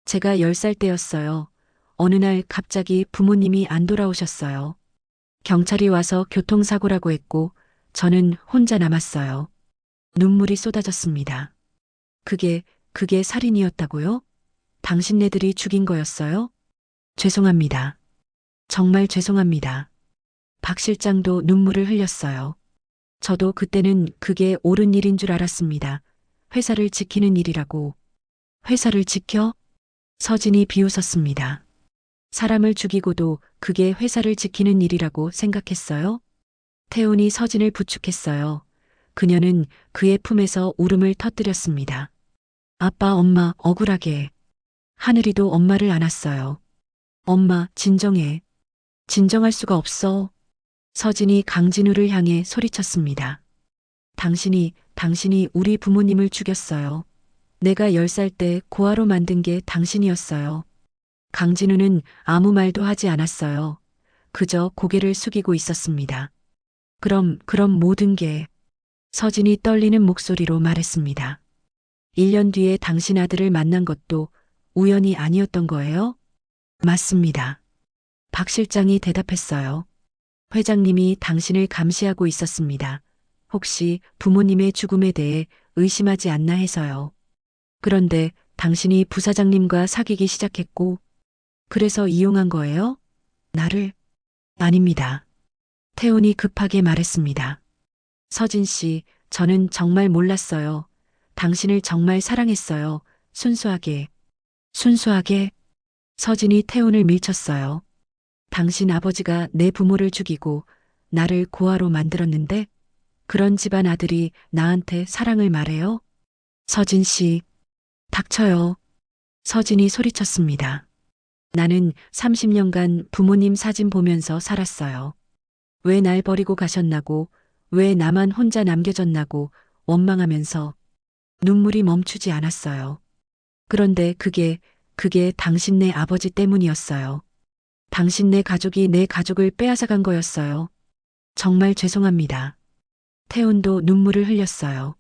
제가 10살 때였어요. 어느 날 갑자기 부모님이 안 돌아오셨어요. 경찰이 와서 교통사고라고 했고 저는 혼자 남았어요. 눈물이 쏟아졌습니다. 그게 살인이었다고요? 당신네들이 죽인 거였어요? 죄송합니다. 정말 죄송합니다. 박 실장도 눈물을 흘렸어요. 저도 그때는 그게 옳은 일인 줄 알았습니다. 회사를 지키는 일이라고. 회사를 지켜? 서진이 비웃었습니다. 사람을 죽이고도 그게 회사를 지키는 일이라고 생각했어요? 태훈이 서진을 부축했어요. 그녀는 그의 품에서 울음을 터뜨렸습니다. 아빠, 엄마, 억울하게. 하늘이도 엄마를 안았어요. 엄마, 진정해. 진정할 수가 없어. 서진이 강진우를 향해 소리쳤습니다. 당신이 우리 부모님을 죽였어요. 내가 10살 때 고아로 만든 게 당신이었어요. 강진우는 아무 말도 하지 않았어요. 그저 고개를 숙이고 있었습니다. 그럼 모든 게... 서진이 떨리는 목소리로 말했습니다. 1년 뒤에 당신 아들을 만난 것도 우연이 아니었던 거예요? 맞습니다. 박 실장이 대답했어요. 회장님이 당신을 감시하고 있었습니다. 혹시 부모님의 죽음에 대해 의심하지 않나 해서요. 그런데 당신이 부사장님과 사귀기 시작했고, 그래서 이용한 거예요? 나를? 아닙니다. 태훈이 급하게 말했습니다. 서진 씨, 저는 정말 몰랐어요. 당신을 정말 사랑했어요. 순수하게. 순수하게? 서진이 태훈을 밀쳤어요. 당신 아버지가 내 부모를 죽이고 나를 고아로 만들었는데 그런 집안 아들이 나한테 사랑을 말해요? 서진 씨, 닥쳐요. 서진이 소리쳤습니다. 나는 30년간 부모님 사진 보면서 살았어요. 왜 날 버리고 가셨나고, 왜 나만 혼자 남겨졌나고 원망하면서 눈물이 멈추지 않았어요. 그런데 그게 당신네 아버지 때문이었어요. 당신네 가족이 내 가족을 빼앗아간 거였어요. 정말 죄송합니다. 태훈도 눈물을 흘렸어요.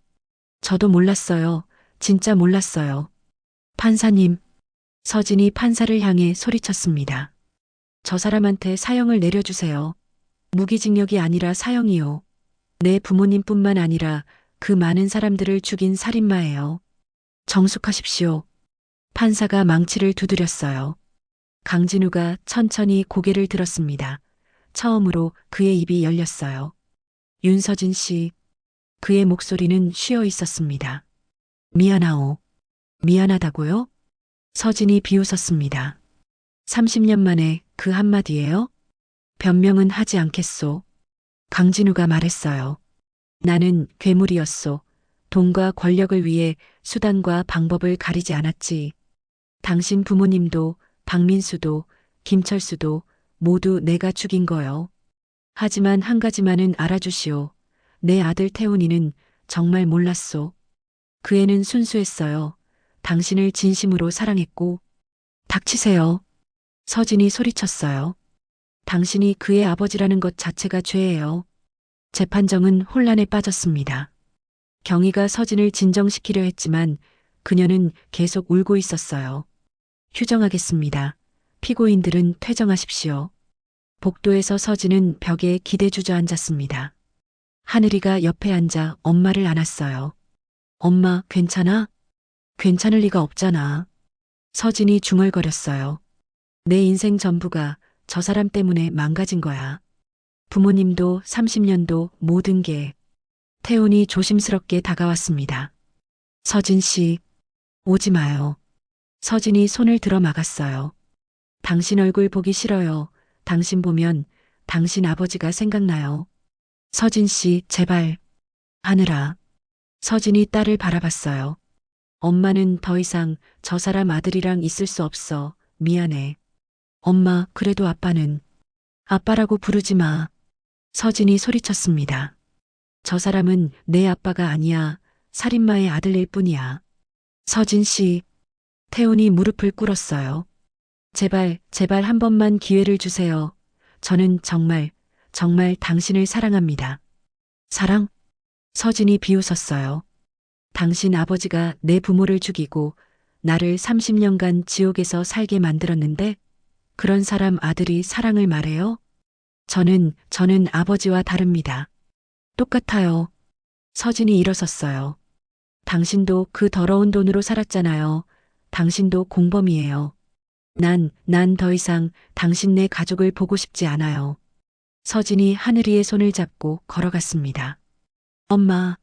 저도 몰랐어요. 진짜 몰랐어요. 판사님, 서진이 판사를 향해 소리쳤습니다. 저 사람한테 사형을 내려주세요. 무기징역이 아니라 사형이요. 내 부모님뿐만 아니라 그 많은 사람들을 죽인 살인마예요. 정숙하십시오. 판사가 망치를 두드렸어요. 강진우가 천천히 고개를 들었습니다. 처음으로 그의 입이 열렸어요. 윤서진 씨, 그의 목소리는 쉬어 있었습니다. 미안하오. 미안하다고요? 서진이 비웃었습니다. 30년 만에 그 한마디예요? 변명은 하지 않겠소. 강진우가 말했어요. 나는 괴물이었소. 돈과 권력을 위해 수단과 방법을 가리지 않았지. 당신 부모님도 박민수도 김철수도 모두 내가 죽인 거요. 하지만 한 가지만은 알아주시오. 내 아들 태훈이는 정말 몰랐소. 그 애는 순수했어요. 당신을 진심으로 사랑했고. 닥치세요. 서진이 소리쳤어요. 당신이 그의 아버지라는 것 자체가 죄예요. 재판정은 혼란에 빠졌습니다. 경위가 서진을 진정시키려 했지만 그녀는 계속 울고 있었어요. 휴정하겠습니다. 피고인들은 퇴정하십시오. 복도에서 서진은 벽에 기대 주저앉았습니다. 하늘이가 옆에 앉아 엄마를 안았어요. 엄마, 괜찮아? 괜찮을 리가 없잖아. 서진이 중얼거렸어요. 내 인생 전부가 저 사람 때문에 망가진 거야. 부모님도 30년도 모든 게. 태훈이 조심스럽게 다가왔습니다. 서진 씨, 오지 마요. 서진이 손을 들어 막았어요. 당신 얼굴 보기 싫어요. 당신 보면 당신 아버지가 생각나요. 서진 씨, 제발. 하늘아. 서진이 딸을 바라봤어요. 엄마는 더 이상 저 사람 아들이랑 있을 수 없어. 미안해. 엄마, 그래도 아빠는. 아빠라고 부르지 마. 서진이 소리쳤습니다. 저 사람은 내 아빠가 아니야. 살인마의 아들일 뿐이야. 서진 씨. 태훈이 무릎을 꿇었어요. 제발, 제발 한 번만 기회를 주세요. 저는 정말, 정말 당신을 사랑합니다. 사랑? 서진이 비웃었어요. 당신 아버지가 내 부모를 죽이고 나를 30년간 지옥에서 살게 만들었는데 그런 사람 아들이 사랑을 말해요? 저는 아버지와 다릅니다. 똑같아요. 서진이 일어섰어요. 당신도 그 더러운 돈으로 살았잖아요. 당신도 공범이에요. 난 더 이상 당신네 가족을 보고 싶지 않아요. 서진이 하늘이의 손을 잡고 걸어갔습니다. 엄마.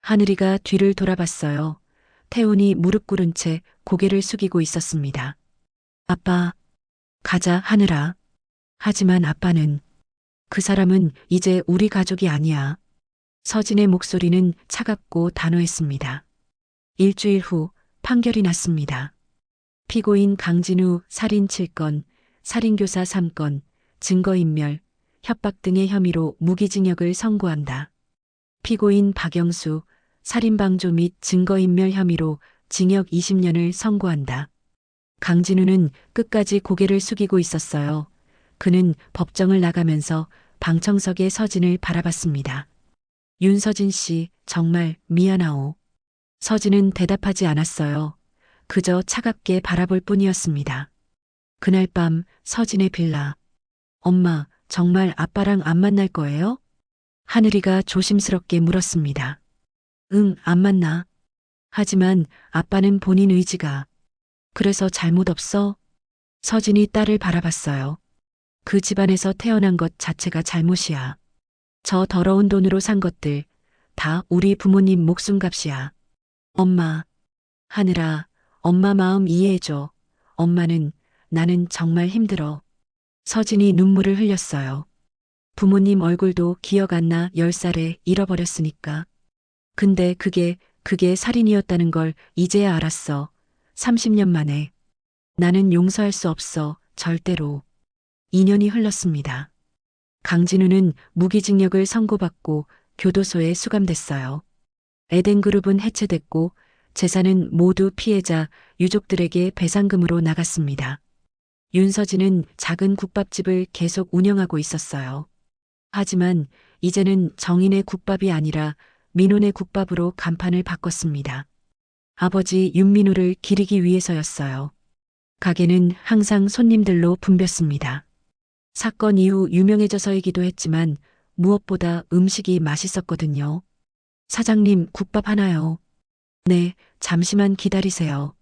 하늘이가 뒤를 돌아봤어요. 태훈이 무릎 꿇은 채 고개를 숙이고 있었습니다. 아빠. 가자, 하늘아. 하지만 아빠는. 그 사람은 이제 우리 가족이 아니야. 서진의 목소리는 차갑고 단호했습니다. 일주일 후 판결이 났습니다. 피고인 강진우 살인 7건, 살인교사 3건, 증거인멸, 협박 등의 혐의로 무기징역을 선고한다. 피고인 박영수 살인방조 및 증거인멸 혐의로 징역 20년을 선고한다. 강진우는 끝까지 고개를 숙이고 있었어요. 그는 법정을 나가면서 방청석의 서진을 바라봤습니다. 윤서진 씨, 정말 미안하오. 서진은 대답하지 않았어요. 그저 차갑게 바라볼 뿐이었습니다. 그날 밤 서진의 빌라. 엄마, 정말 아빠랑 안 만날 거예요? 하늘이가 조심스럽게 물었습니다. 응, 안 만나. 하지만 아빠는 본인 의지가. 그래서 잘못 없어? 서진이 딸을 바라봤어요. 그 집안에서 태어난 것 자체가 잘못이야. 저 더러운 돈으로 산 것들 다 우리 부모님 목숨값이야. 엄마. 하늘아, 엄마 마음 이해해줘. 나는 정말 힘들어. 서진이 눈물을 흘렸어요. 부모님 얼굴도 기억 안 나 10살에 잃어버렸으니까. 근데 그게 살인이었다는 걸 이제야 알았어. 30년 만에. 나는 용서할 수 없어. 절대로. 2년이 흘렀습니다. 강진우는 무기징역을 선고받고 교도소에 수감됐어요. 에덴그룹은 해체됐고 재산은 모두 피해자 유족들에게 배상금으로 나갔습니다. 윤서진은 작은 국밥집을 계속 운영하고 있었어요. 하지만 이제는 정인의 국밥이 아니라 민원의 국밥으로 간판을 바꿨습니다. 아버지 윤민호를 기리기 위해서였어요. 가게는 항상 손님들로 붐볐습니다. 사건 이후 유명해져서이기도 했지만 무엇보다 음식이 맛있었거든요. 사장님, 국밥 하나요? 네, 잠시만 기다리세요.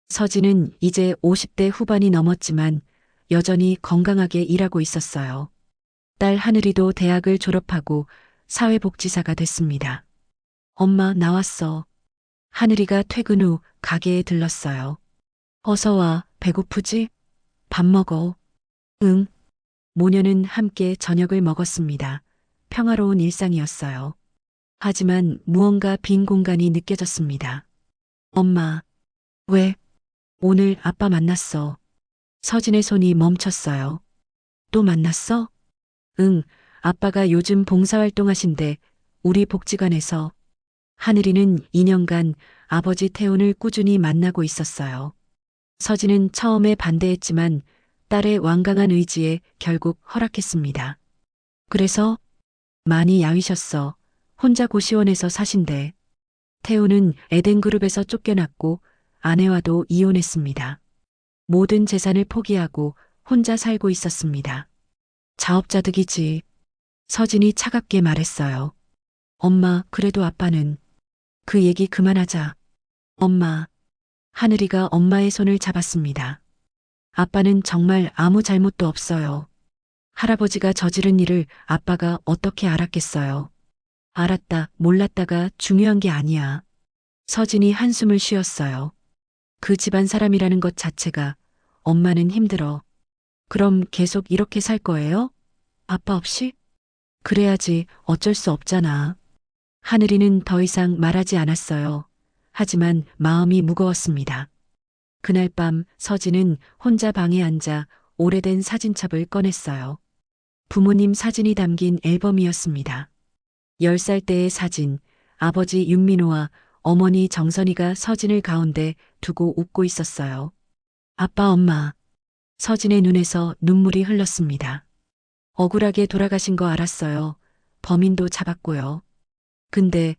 서진은 이제 50대 후반이 넘었지만 여전히 건강하게 일하고 있었어요. 딸 하늘이도 대학을 졸업하고 사회복지사가 됐습니다. 엄마, 나왔어. 하늘이가 퇴근 후 가게에 들렀어요. 어서 와, 배고프지? 밥 먹어. 응. 모녀는 함께 저녁을 먹었습니다. 평화로운 일상이었어요. 하지만 무언가 빈 공간이 느껴졌습니다. 엄마. 왜? 오늘 아빠 만났어. 서진의 손이 멈췄어요. 또 만났어? 응, 아빠가 요즘 봉사활동 하신대. 우리 복지관에서. 하늘이는 2년간 아버지 태훈을 꾸준히 만나고 있었어요. 서진은 처음에 반대했지만 딸의 완강한 의지에 결국 허락했습니다. 그래서 많이 야위셨어. 혼자 고시원에서 사신대. 태훈은 에덴그룹에서 쫓겨났고 아내와도 이혼했습니다. 모든 재산을 포기하고 혼자 살고 있었습니다. 자업자득이지. 서진이 차갑게 말했어요. 엄마, 그래도 아빠는. 그 얘기 그만하자. 엄마. 하늘이가 엄마의 손을 잡았습니다. 아빠는 정말 아무 잘못도 없어요. 할아버지가 저지른 일을 아빠가 어떻게 알았겠어요. 알았다, 몰랐다가 중요한 게 아니야. 서진이 한숨을 쉬었어요. 그 집안 사람이라는 것 자체가 엄마는 힘들어. 그럼 계속 이렇게 살 거예요? 아빠 없이? 그래야지, 어쩔 수 없잖아. 하늘이는 더 이상 말하지 않았어요. 하지만 마음이 무거웠습니다. 그날 밤 서진은 혼자 방에 앉아 오래된 사진첩을 꺼냈어요. 부모님 사진이 담긴 앨범이었습니다. 10살 때의 사진, 아버지 윤민호와 어머니 정선이가 서진을 가운데 두고 웃고 있었어요. 아빠, 엄마. 서진의 눈에서 눈물이 흘렀습니다. 억울하게 돌아가신 거 알았어요. 범인도 잡았고요. 근데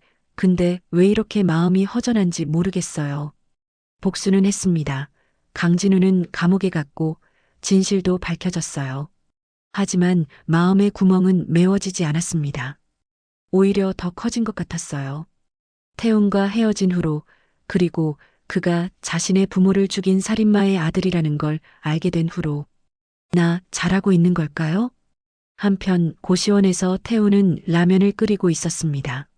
왜 이렇게 마음이 허전한지 모르겠어요. 복수는 했습니다. 강진우는 감옥에 갔고 진실도 밝혀졌어요. 하지만 마음의 구멍은 메워지지 않았습니다. 오히려 더 커진 것 같았어요. 태훈과 헤어진 후로, 그리고 그가 자신의 부모를 죽인 살인마의 아들이라는 걸 알게 된 후로. 나 잘하고 있는 걸까요? 한편 고시원에서 태훈은 라면을 끓이고 있었습니다.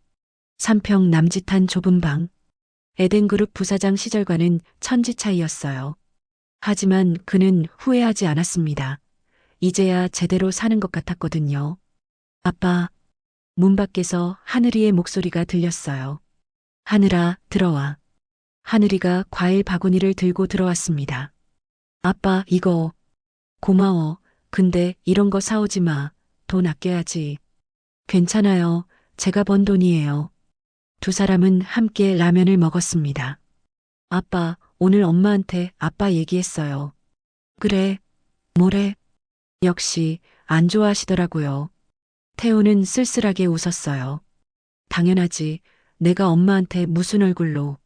3평 남짓한 좁은 방. 에덴그룹 부사장 시절과는 천지 차이였어요. 하지만 그는 후회하지 않았습니다. 이제야 제대로 사는 것 같았거든요. 아빠. 문 밖에서 하늘이의 목소리가 들렸어요. 하늘아, 들어와. 하늘이가 과일 바구니를 들고 들어왔습니다. 아빠, 이거. 고마워. 근데 이런 거 사오지 마. 돈 아껴야지. 괜찮아요. 제가 번 돈이에요. 두 사람은 함께 라면을 먹었습니다. 아빠, 오늘 엄마한테 아빠 얘기했어요. 그래. 뭐래? 역시 안 좋아하시더라고요. 태우는 쓸쓸하게 웃었어요. 당연하지. 내가 엄마한테 무슨 얼굴로.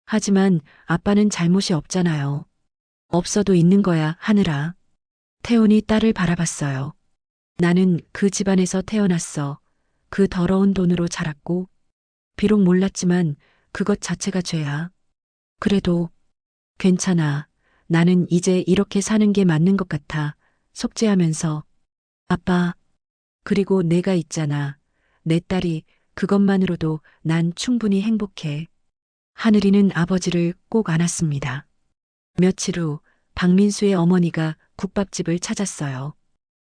하지만 아빠는 잘못이 없잖아요. 없어도 있는 거야, 하늘아. 태훈이 딸을 바라봤어요. 나는 그 집안에서 태어났어. 그 더러운 돈으로 자랐고, 비록 몰랐지만 그것 자체가 죄야. 그래도 괜찮아. 나는 이제 이렇게 사는 게 맞는 것 같아. 속죄하면서. 아빠, 그리고 내가 있잖아. 내 딸이 그것만으로도 난 충분히 행복해. 하늘이는 아버지를 꼭 안았습니다. 며칠 후 박민수의 어머니가 국밥집을 찾았어요.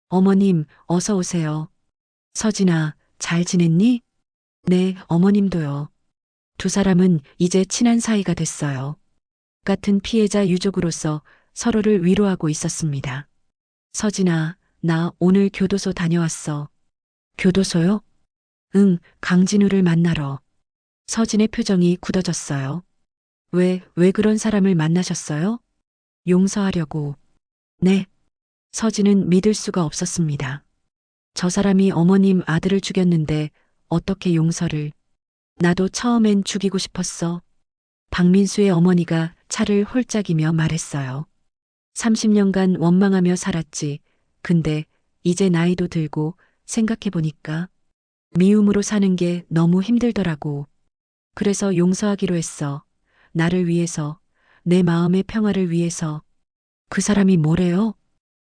어머님, 어서 오세요. 서진아, 잘 지냈니? 네, 어머님도요. 두 사람은 이제 친한 사이가 됐어요. 같은 피해자 유족으로서 서로를 위로하고 있었습니다. 서진아, 나 오늘 교도소 다녀왔어. 교도소요? 응, 강진우를 만나러. 서진의 표정이 굳어졌어요. 왜 그런 사람을 만나셨어요? 용서하려고. 네, 서진은 믿을 수가 없었습니다. 저 사람이 어머님 아들을 죽였는데 어떻게 용서를. 나도 처음엔 죽이고 싶었어. 박민수의 어머니가 차를 홀짝이며 말했어요. 30년간 원망하며 살았지. 근데 이제 나이도 들고 생각해보니까 미움으로 사는 게 너무 힘들더라고. 그래서 용서하기로 했어. 나를 위해서, 내 마음의 평화를 위해서. 그 사람이 뭐래요?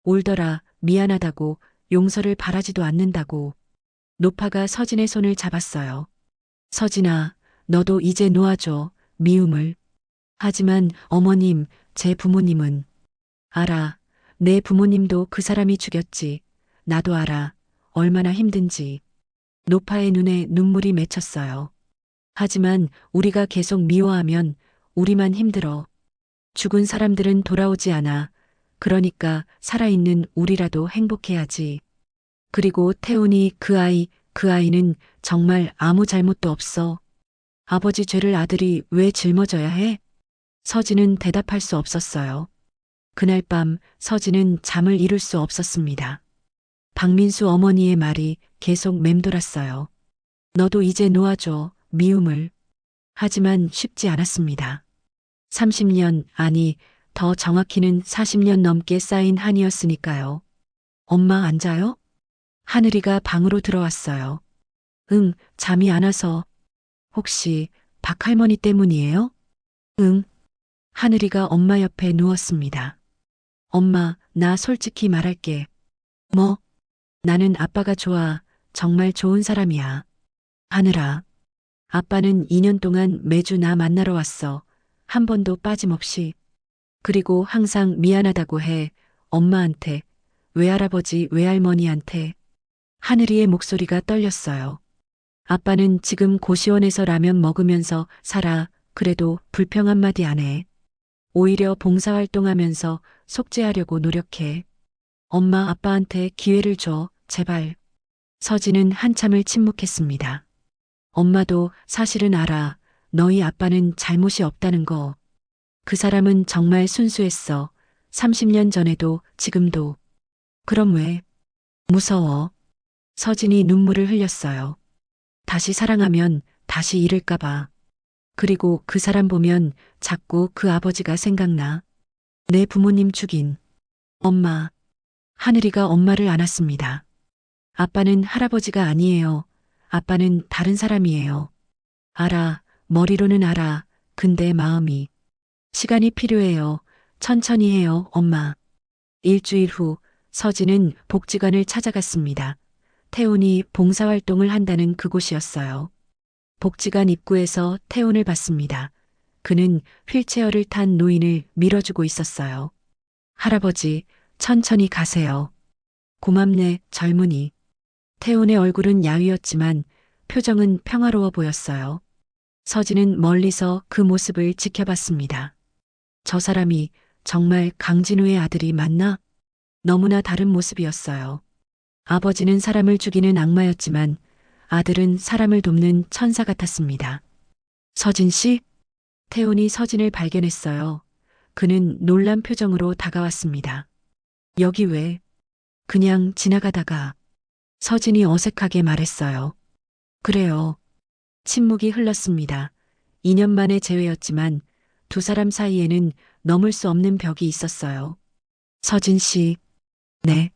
울더라. 미안하다고, 용서를 바라지도 않는다고. 노파가 서진의 손을 잡았어요. 서진아, 너도 이제 놓아줘, 미움을. 하지만 어머님, 제 부모님은. 알아. 내 부모님도 그 사람이 죽였지. 나도 알아. 얼마나 힘든지. 노파의 눈에 눈물이 맺혔어요. 하지만 우리가 계속 미워하면 우리만 힘들어. 죽은 사람들은 돌아오지 않아. 그러니까 살아있는 우리라도 행복해야지. 그리고 태훈이 그 아이는 정말 아무 잘못도 없어. 아버지 죄를 아들이 왜 짊어져야 해? 서진은 대답할 수 없었어요. 그날 밤 서진은 잠을 이룰 수 없었습니다. 박민수 어머니의 말이 계속 맴돌았어요. 너도 이제 놓아줘, 미움을. 하지만 쉽지 않았습니다. 30년, 아니, 더 정확히는 40년 넘게 쌓인 한이었으니까요. 엄마 안 자요? 하늘이가 방으로 들어왔어요. 응, 잠이 안 와서. 혹시 박할머니 때문이에요? 응. 하늘이가 엄마 옆에 누웠습니다. 엄마, 나 솔직히 말할게. 뭐? 나는 아빠가 좋아. 정말 좋은 사람이야. 하늘아. 아빠는 2년 동안 매주 나 만나러 왔어. 한 번도 빠짐없이. 그리고 항상 미안하다고 해. 엄마한테. 외할아버지, 외할머니한테. 하늘이의 목소리가 떨렸어요. 아빠는 지금 고시원에서 라면 먹으면서 살아. 그래도 불평 한마디 안 해. 오히려 봉사활동하면서 속죄하려고 노력해. 엄마 아빠한테 기회를 줘, 제발. 서진은 한참을 침묵했습니다. 엄마도 사실은 알아. 너희 아빠는 잘못이 없다는 거. 그 사람은 정말 순수했어. 30년 전에도 지금도. 그럼 왜? 무서워. 서진이 눈물을 흘렸어요. 다시 사랑하면 다시 잃을까봐. 그리고 그 사람 보면 자꾸 그 아버지가 생각나. 내 부모님 죽인 엄마. 하늘이가 엄마를 안았습니다. 아빠는 할아버지가 아니에요. 아빠는 다른 사람이에요. 알아. 머리로는 알아. 근데 마음이. 시간이 필요해요. 천천히 해요, 엄마. 일주일 후 서진은 복지관을 찾아갔습니다. 태훈이 봉사활동을 한다는 그곳이었어요. 복지관 입구에서 태훈을 봤습니다. 그는 휠체어를 탄 노인을 밀어주고 있었어요. 할아버지, 천천히 가세요. 고맙네, 젊은이. 태훈의 얼굴은 야위었지만 표정은 평화로워 보였어요. 서진은 멀리서 그 모습을 지켜봤습니다. 저 사람이 정말 강진우의 아들이 맞나? 너무나 다른 모습이었어요. 아버지는 사람을 죽이는 악마였지만 아들은 사람을 돕는 천사 같았습니다. 서진 씨? 태훈이 서진을 발견했어요. 그는 놀란 표정으로 다가왔습니다. 여기 왜? 그냥 지나가다가. 서진이 어색하게 말했어요. 그래요. 침묵이 흘렀습니다. 2년 만의 재회였지만 두 사람 사이에는 넘을 수 없는 벽이 있었어요. 서진 씨. 네.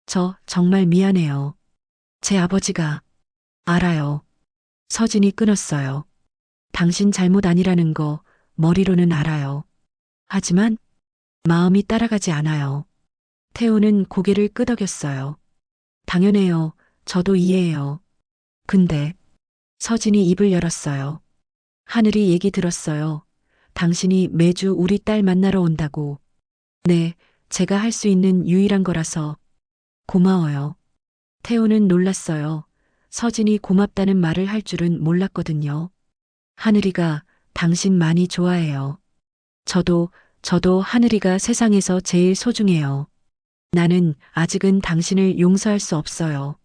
저 정말 미안해요. 제 아버지가. 알아요. 서진이 끊었어요. 당신 잘못 아니라는 거 머리로는 알아요. 하지만 마음이 따라가지 않아요. 태우는 고개를 끄덕였어요. 당연해요. 저도 이해해요. 근데 서진이 입을 열었어요. 하늘이 얘기 들었어요. 당신이 매주 우리 딸 만나러 온다고. 네, 제가 할 수 있는 유일한 거라서. 고마워요. 태우는 놀랐어요. 서진이 고맙다는 말을 할 줄은 몰랐거든요. 하늘이가 당신 많이 좋아해요. 저도 하늘이가 세상에서 제일 소중해요. 나는 아직은 당신을 용서할 수 없어요.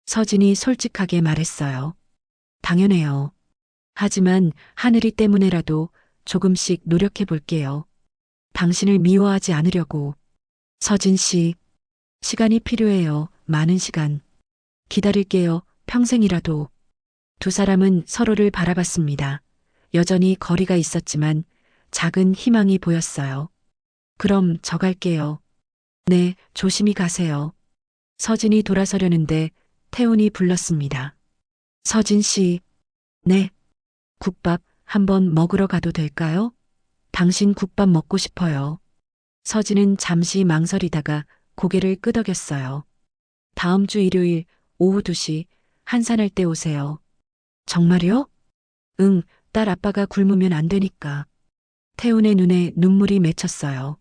서진이 솔직하게 말했어요. 당연해요. 하지만 하늘이 때문에라도 조금씩 노력해 볼게요. 당신을 미워하지 않으려고. 서진 씨, 시간이 필요해요. 많은 시간. 기다릴게요. 평생이라도. 두 사람은 서로를 바라봤습니다. 여전히 거리가 있었지만 작은 희망이 보였어요. 그럼 저 갈게요. 네, 조심히 가세요. 서진이 돌아서려는데 태훈이 불렀습니다. 서진 씨. 네. 국밥 한번 먹으러 가도 될까요? 당신 국밥 먹고 싶어요. 서진은 잠시 망설이다가 고개를 끄덕였어요. 다음 주 일요일 오후 2시 한산할 때 오세요. 정말요? 응, 딸 아빠가 굶으면 안 되니까. 태훈의 눈에 눈물이 맺혔어요.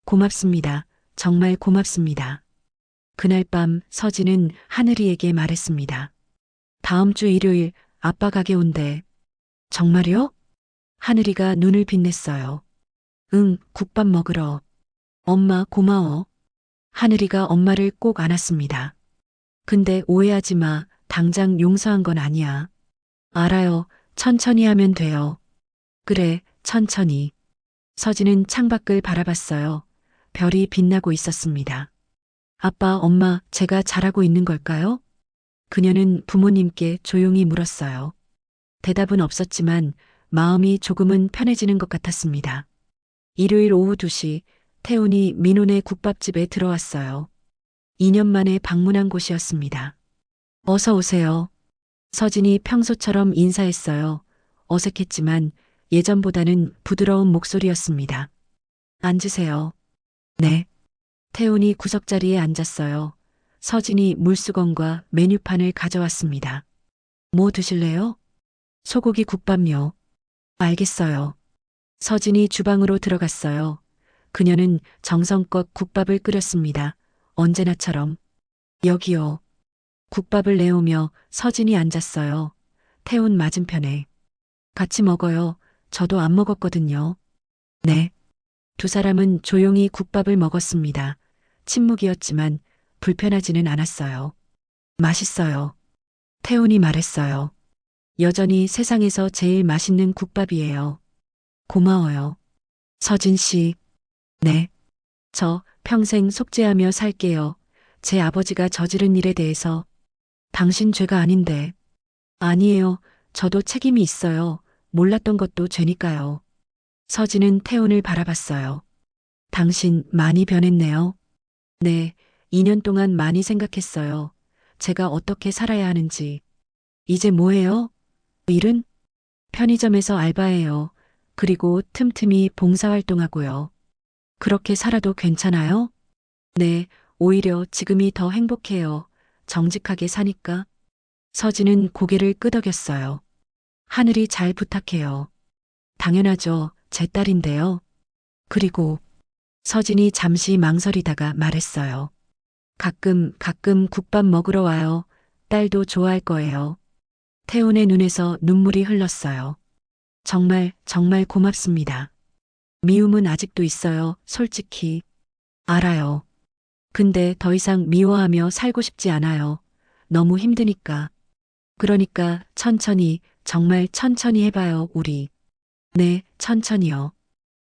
고맙습니다. 정말 고맙습니다. 그날 밤 서진은 하늘이에게 말했습니다. 다음 주 일요일 아빠 가게 온대. 정말요? 하늘이가 눈을 빛냈어요. 응, 국밥 먹으러. 엄마 고마워. 하늘이가 엄마를 꼭 안았습니다. 근데 오해하지 마. 당장 용서한 건 아니야. 알아요. 천천히 하면 돼요. 그래, 천천히. 서진은 창밖을 바라봤어요. 별이 빛나고 있었습니다. 아빠, 엄마, 제가 잘하고 있는 걸까요? 그녀는 부모님께 조용히 물었어요. 대답은 없었지만 마음이 조금은 편해지는 것 같았습니다. 일요일 오후 2시 태훈이 민혼의 국밥집에 들어왔어요. 2년 만에 방문한 곳이었습니다. 어서 오세요. 서진이 평소처럼 인사했어요. 어색했지만 예전보다는 부드러운 목소리였습니다. 앉으세요. 네. 태훈이 구석자리에 앉았어요. 서진이 물수건과 메뉴판을 가져왔습니다. 뭐 드실래요? 소고기 국밥요. 알겠어요. 서진이 주방으로 들어갔어요. 그녀는 정성껏 국밥을 끓였습니다. 언제나처럼. 여기요. 국밥을 내오며 서진이 앉았어요. 태훈 맞은편에. 같이 먹어요. 저도 안 먹었거든요. 네. 두 사람은 조용히 국밥을 먹었습니다. 침묵이었지만 불편하지는 않았어요. 맛있어요. 태훈이 말했어요. 여전히 세상에서 제일 맛있는 국밥이에요. 고마워요. 서진 씨. 네. 저 평생 속죄하며 살게요. 제 아버지가 저지른 일에 대해서. 당신 죄가 아닌데. 아니에요. 저도 책임이 있어요. 몰랐던 것도 죄니까요. 서진은 태훈을 바라봤어요. 당신 많이 변했네요. 네, 2년 동안 많이 생각했어요. 제가 어떻게 살아야 하는지. 이제 뭐해요? 일은? 편의점에서 알바해요. 그리고 틈틈이 봉사활동하고요. 그렇게 살아도 괜찮아요? 네, 오히려 지금이 더 행복해요. 정직하게 사니까. 서진은 고개를 끄덕였어요. 하늘이 잘 부탁해요. 당연하죠. 제 딸인데요. 그리고 서진이 잠시 망설이다가 말했어요. 가끔 국밥 먹으러 와요. 딸도 좋아할 거예요. 태훈의 눈에서 눈물이 흘렀어요. 정말 고맙습니다. 미움은 아직도 있어요. 솔직히. 알아요. 근데 더 이상 미워하며 살고 싶지 않아요. 너무 힘드니까. 그러니까 천천히, 정말 천천히 해봐요, 우리. 네, 천천히요.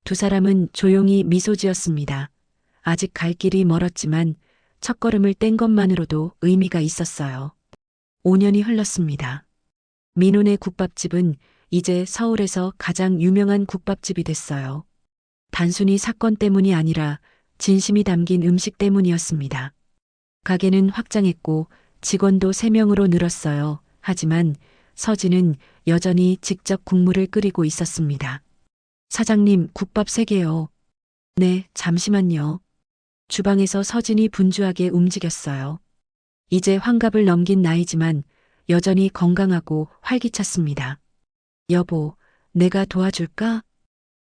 두 사람은 조용히 미소 지었습니다. 아직 갈 길이 멀었지만 첫걸음을 뗀 것만으로도 의미가 있었어요. 5년이 흘렀습니다. 민혼의 국밥집은 이제 서울에서 가장 유명한 국밥집이 됐어요. 단순히 사건 때문이 아니라 진심이 담긴 음식 때문이었습니다. 가게는 확장했고 직원도 3명으로 늘었어요. 하지만 서진은 여전히 직접 국물을 끓이고 있었습니다. 사장님, 국밥 3개요. 네, 잠시만요. 주방에서 서진이 분주하게 움직였어요. 이제 환갑을 넘긴 나이지만 여전히 건강하고 활기찼습니다. 여보, 내가 도와줄까?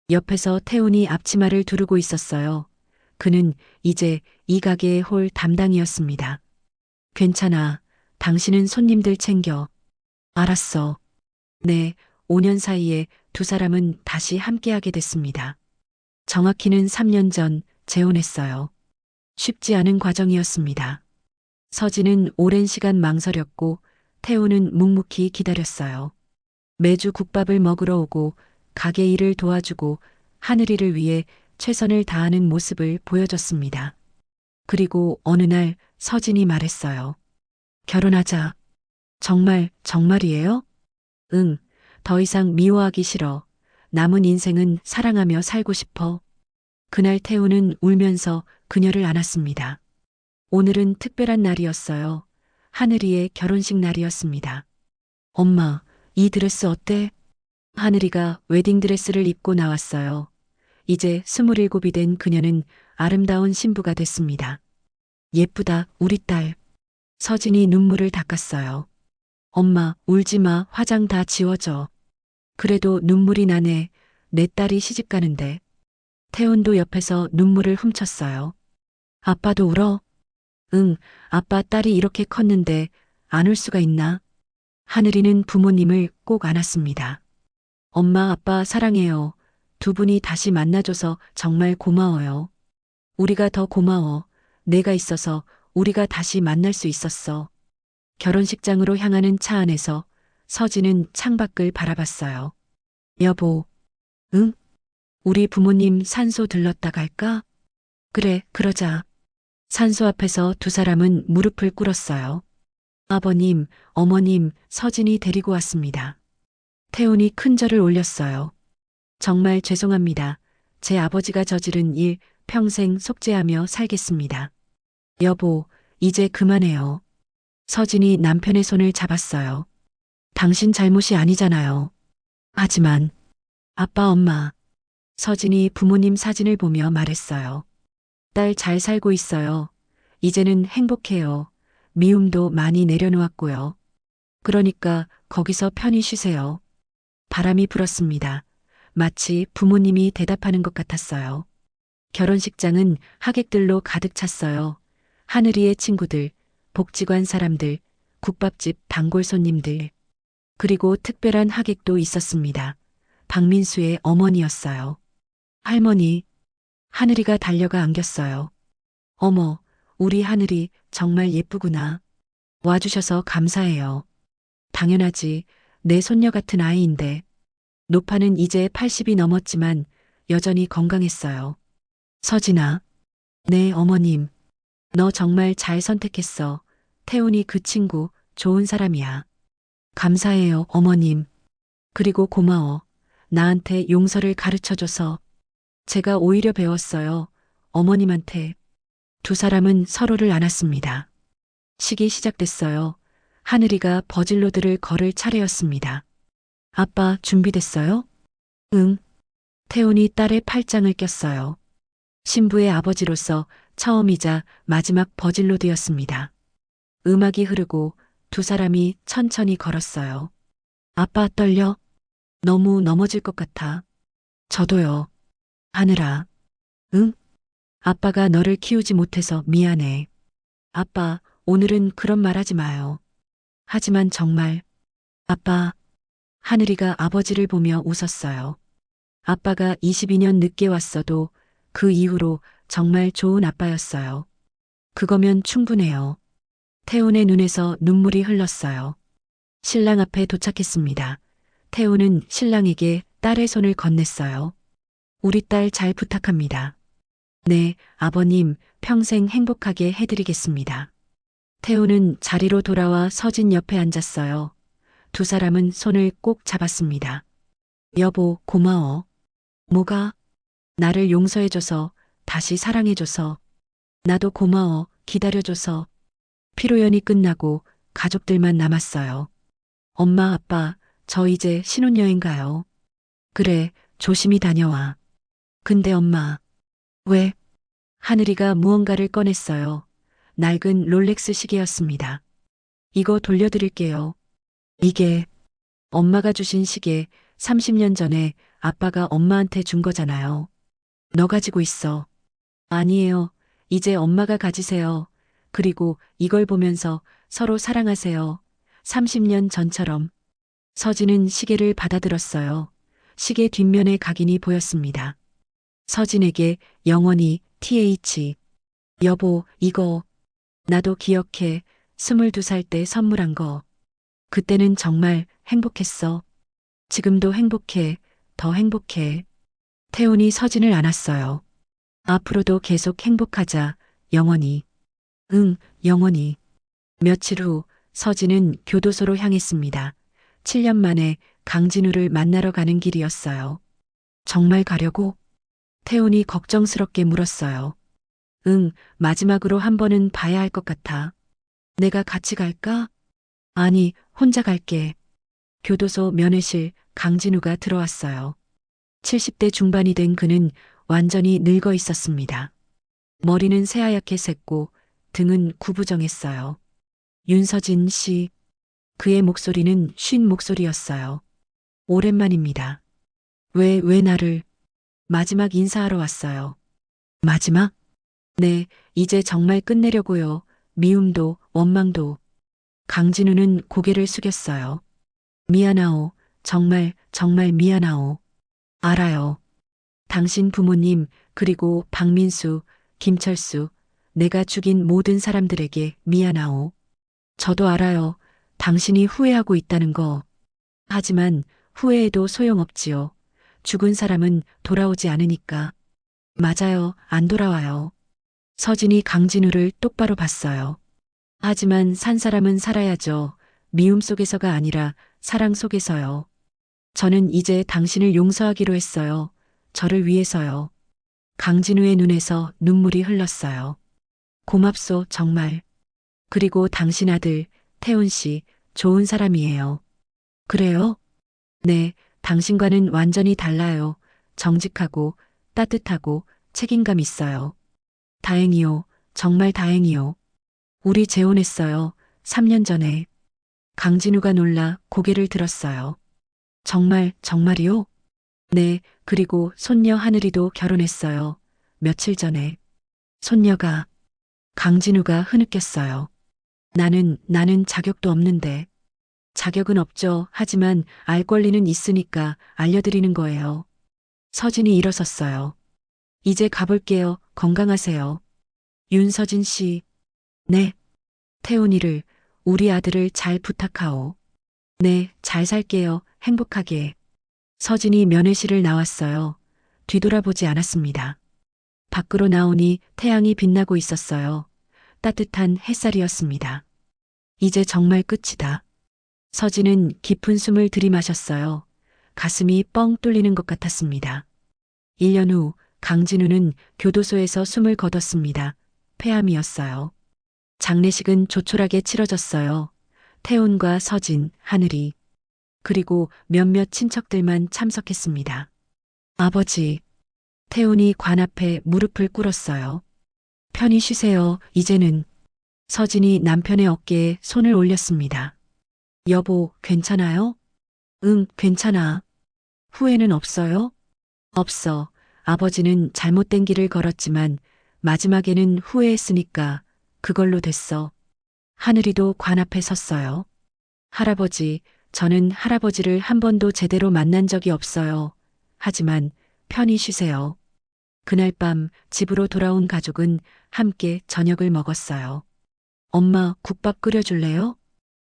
옆에서 태훈이 앞치마를 두르고 있었어요. 그는 이제 이 가게의 홀 담당이었습니다. 괜찮아. 당신은 손님들 챙겨. 알았어. 네, 5년 사이에 두 사람은 다시 함께하게 됐습니다. 정확히는 3년 전 재혼했어요. 쉽지 않은 과정이었습니다. 서진은 오랜 시간 망설였고 태훈은 묵묵히 기다렸어요. 매주 국밥을 먹으러 오고 가게 일을 도와주고 하늘이를 위해 최선을 다하는 모습을 보여줬습니다. 그리고 어느 날 서진이 말했어요. 결혼하자. 정말, 정말이에요? 응, 더 이상 미워하기 싫어. 남은 인생은 사랑하며 살고 싶어. 그날 태우는 울면서 그녀를 안았습니다. 오늘은 특별한 날이었어요. 하늘이의 결혼식 날이었습니다. 엄마, 이 드레스 어때? 하늘이가 웨딩드레스를 입고 나왔어요. 이제 27이 된 그녀는 아름다운 신부가 됐습니다. 예쁘다, 우리 딸. 서진이 눈물을 닦았어요. 엄마, 울지 마, 화장 다 지워져. 그래도 눈물이 나네. 내 딸이 시집 가는데. 태훈도 옆에서 눈물을 훔쳤어요. 아빠도 울어? 응, 아빠 딸이 이렇게 컸는데 안 울 수가 있나? 하늘이는 부모님을 꼭 안았습니다. 엄마, 아빠 사랑해요. 두 분이 다시 만나줘서 정말 고마워요. 우리가 더 고마워. 내가 있어서 우리가 다시 만날 수 있었어. 결혼식장으로 향하는 차 안에서 서진은 창밖을 바라봤어요. 여보, 응? 우리 부모님 산소 들렀다 갈까? 그래, 그러자. 산소 앞에서 두 사람은 무릎을 꿇었어요. 아버님, 어머님, 서진이 데리고 왔습니다. 태훈이 큰 절을 올렸어요. 정말 죄송합니다. 제 아버지가 저지른 일 평생 속죄하며 살겠습니다. 여보, 이제 그만해요. 서진이 남편의 손을 잡았어요. 당신 잘못이 아니잖아요. 하지만, 아빠, 엄마. 서진이 부모님 사진을 보며 말했어요. 딸 잘 살고 있어요. 이제는 행복해요. 미움도 많이 내려놓았고요. 그러니까 거기서 편히 쉬세요. 바람이 불었습니다. 마치 부모님이 대답하는 것 같았어요. 결혼식장은 하객들로 가득 찼어요. 하늘이의 친구들, 복지관 사람들, 국밥집 단골 손님들. 그리고 특별한 하객도 있었습니다. 박민수의 어머니였어요. 할머니, 하늘이가 달려가 안겼어요. 어머, 우리 하늘이 정말 예쁘구나. 와주셔서 감사해요. 당연하지. 내 손녀 같은 아이인데. 노파는 이제 80이 넘었지만 여전히 건강했어요. 서진아. 네, 어머님. 너 정말 잘 선택했어. 태훈이 그 친구 좋은 사람이야. 감사해요, 어머님. 그리고 고마워. 나한테 용서를 가르쳐줘서. 제가 오히려 배웠어요. 어머님한테. 두 사람은 서로를 안았습니다. 식이 시작됐어요. 하늘이가 버질로드를 걸을 차례였습니다. 아빠 준비됐어요? 응. 태훈이 딸의 팔짱을 꼈어요. 신부의 아버지로서 처음이자 마지막 버질로드였습니다. 음악이 흐르고 두 사람이 천천히 걸었어요. 아빠 떨려? 너무 넘어질 것 같아. 저도요. 하늘아. 응? 아빠가 너를 키우지 못해서 미안해. 아빠, 오늘은 그런 말 하지 마요. 하지만 정말. 아빠. 하늘이가 아버지를 보며 웃었어요. 아빠가 22년 늦게 왔어도 그 이후로 정말 좋은 아빠였어요. 그거면 충분해요. 태훈의 눈에서 눈물이 흘렀어요. 신랑 앞에 도착했습니다. 태훈은 신랑에게 딸의 손을 건넸어요. 우리 딸 잘 부탁합니다. 네, 아버님, 평생 행복하게 해드리겠습니다. 태훈은 자리로 돌아와 서진 옆에 앉았어요. 두 사람은 손을 꼭 잡았습니다. 여보, 고마워. 뭐가? 나를 용서해줘서, 다시 사랑해줘서. 나도 고마워, 기다려줘서. 피로연이 끝나고 가족들만 남았어요. 엄마, 아빠, 저 이제 신혼여행 가요. 그래, 조심히 다녀와. 근데 엄마. 왜? 하늘이가 무언가를 꺼냈어요. 낡은 롤렉스 시계였습니다. 이거 돌려드릴게요. 이게 엄마가 주신 시계 30년 전에 아빠가 엄마한테 준 거잖아요. 너 가지고 있어. 아니에요. 이제 엄마가 가지세요. 그리고 이걸 보면서 서로 사랑하세요. 30년 전처럼. 서진은 시계를 받아들었어요. 시계 뒷면에 각인이 보였습니다. 서진에게 영원히 TH. 여보, 이거. 나도 기억해. 22살 때 선물한 거. 그때는 정말 행복했어. 지금도 행복해. 더 행복해. 태훈이 서진을 안았어요. 앞으로도 계속 행복하자. 영원히. 응, 영원히. 며칠 후 서진은 교도소로 향했습니다. 7년 만에 강진우를 만나러 가는 길이었어요. 정말 가려고? 태훈이 걱정스럽게 물었어요. 응, 마지막으로 한 번은 봐야 할 것 같아. 내가 같이 갈까? 아니, 혼자 갈게. 교도소 면회실 강진우가 들어왔어요. 70대 중반이 된 그는 완전히 늙어 있었습니다. 머리는 새하얗게 샜고 등은 구부정했어요. 윤서진 씨. 그의 목소리는 쉰 목소리였어요. 오랜만입니다. 왜 나를? 마지막 인사하러 왔어요. 마지막? 네, 이제 정말 끝내려고요. 미움도 원망도. 강진우는 고개를 숙였어요. 미안하오. 정말 미안하오. 알아요. 당신 부모님, 그리고 박민수, 김철수, 내가 죽인 모든 사람들에게 미안하오. 저도 알아요. 당신이 후회하고 있다는 거. 하지만 후회해도 소용없지요. 죽은 사람은 돌아오지 않으니까. 맞아요. 안 돌아와요. 서진이 강진우를 똑바로 봤어요. 하지만 산 사람은 살아야죠. 미움 속에서가 아니라 사랑 속에서요. 저는 이제 당신을 용서하기로 했어요. 저를 위해서요. 강진우의 눈에서 눈물이 흘렀어요. 고맙소, 정말. 그리고 당신 아들, 태훈 씨, 좋은 사람이에요. 그래요? 네, 당신과는 완전히 달라요. 정직하고, 따뜻하고, 책임감 있어요. 다행이요. 정말 다행이요. 우리 재혼했어요. 3년 전에. 강진우가 놀라 고개를 들었어요. 정말이요? 네, 그리고 손녀 하늘이도 결혼했어요. 며칠 전에. 손녀가. 강진우가 흐느꼈어요. 나는 자격도 없는데. 자격은 없죠. 하지만 알 권리는 있으니까 알려드리는 거예요. 서진이 일어섰어요. 이제 가볼게요. 건강하세요. 윤서진 씨. 네. 태훈이를, 우리 아들을 잘 부탁하오. 네, 잘 살게요. 행복하게. 서진이 면회실을 나왔어요. 뒤돌아보지 않았습니다. 밖으로 나오니 태양이 빛나고 있었어요. 따뜻한 햇살이었습니다. 이제 정말 끝이다. 서진은 깊은 숨을 들이마셨어요. 가슴이 뻥 뚫리는 것 같았습니다. 1년 후 강진우는 교도소에서 숨을 거뒀습니다. 폐암이었어요. 장례식은 조촐하게 치러졌어요. 태훈과 서진, 하늘이, 그리고 몇몇 친척들만 참석했습니다. 아버지, 태훈이 관 앞에 무릎을 꿇었어요. 편히 쉬세요, 이제는. 서진이 남편의 어깨에 손을 올렸습니다. 여보, 괜찮아요? 응, 괜찮아. 후회는 없어요? 없어. 아버지는 잘못된 길을 걸었지만 마지막에는 후회했으니까 그걸로 됐어. 하늘이도 관 앞에 섰어요. 할아버지, 저는 할아버지를 한 번도 제대로 만난 적이 없어요. 하지만 편히 쉬세요. 그날 밤 집으로 돌아온 가족은 함께 저녁을 먹었어요. 엄마, 국밥 끓여줄래요?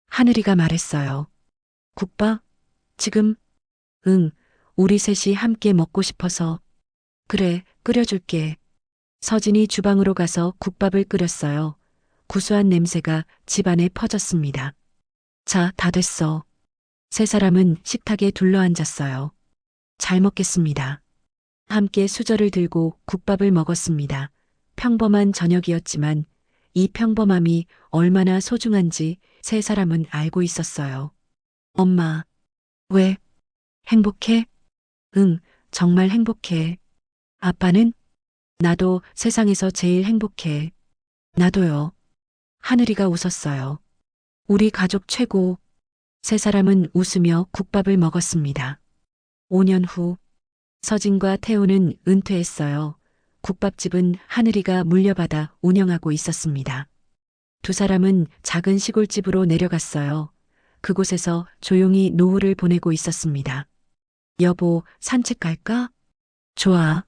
하늘이가 말했어요. 국밥? 지금? 응, 우리 셋이 함께 먹고 싶어서. 그래, 끓여줄게. 서진이 주방으로 가서 국밥을 끓였어요. 구수한 냄새가 집안에 퍼졌습니다. 자, 다 됐어. 세 사람은 식탁에 둘러앉았어요. 잘 먹겠습니다. 함께 수저를 들고 국밥을 먹었습니다. 평범한 저녁이었지만 이 평범함이 얼마나 소중한지 세 사람은 알고 있었어요. 엄마, 왜? 행복해? 응, 정말 행복해. 아빠는? 나도 세상에서 제일 행복해. 나도요. 하늘이가 웃었어요. 우리 가족 최고. 세 사람은 웃으며 국밥을 먹었습니다. 5년 후, 서진과 태우는 은퇴했어요. 국밥집은 하늘이가 물려받아 운영하고 있었습니다. 두 사람은 작은 시골집으로 내려갔어요. 그곳에서 조용히 노후를 보내고 있었습니다. 여보, 산책 갈까? 좋아.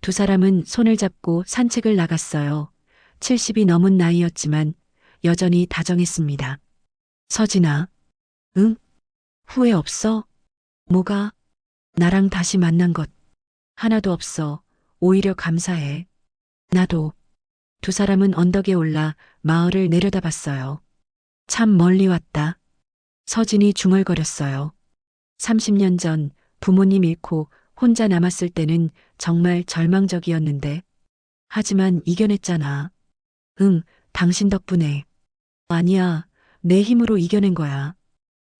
두 사람은 손을 잡고 산책을 나갔어요. 70이 넘은 나이였지만 여전히 다정했습니다. 서진아. 응? 후회 없어? 뭐가? 나랑 다시 만난 것. 하나도 없어. 오히려 감사해. 나도. 두 사람은 언덕에 올라 마을을 내려다봤어요. 참 멀리 왔다. 서진이 중얼거렸어요. 30년 전 부모님 잃고 혼자 남았을 때는 정말 절망적이었는데. 하지만 이겨냈잖아. 응, 당신 덕분에. 아니야, 내 힘으로 이겨낸 거야.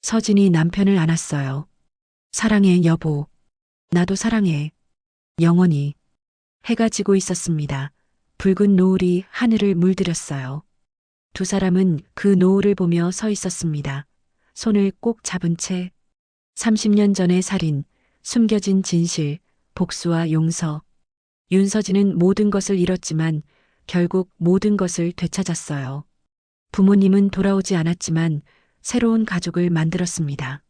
서진이 남편을 안았어요. 사랑해, 여보. 나도 사랑해. 영원히. 해가 지고 있었습니다. 붉은 노을이 하늘을 물들였어요. 두 사람은 그 노을을 보며 서 있었습니다. 손을 꼭 잡은 채. 30년 전의 살인, 숨겨진 진실, 복수와 용서. 윤서진은 모든 것을 잃었지만 결국 모든 것을 되찾았어요. 부모님은 돌아오지 않았지만 새로운 가족을 만들었습니다.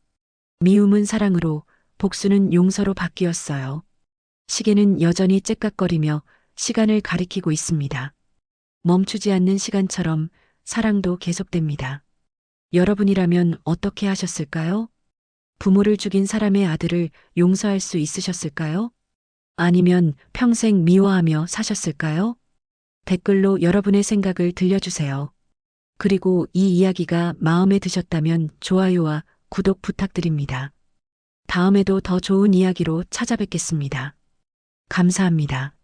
미움은 사랑으로, 복수는 용서로 바뀌었어요. 시계는 여전히 째깍거리며 시간을 가리키고 있습니다. 멈추지 않는 시간처럼 사랑도 계속됩니다. 여러분이라면 어떻게 하셨을까요? 부모를 죽인 사람의 아들을 용서할 수 있으셨을까요? 아니면 평생 미워하며 사셨을까요? 댓글로 여러분의 생각을 들려주세요. 그리고 이 이야기가 마음에 드셨다면 좋아요와 구독 부탁드립니다. 다음에도 더 좋은 이야기로 찾아뵙겠습니다. 감사합니다.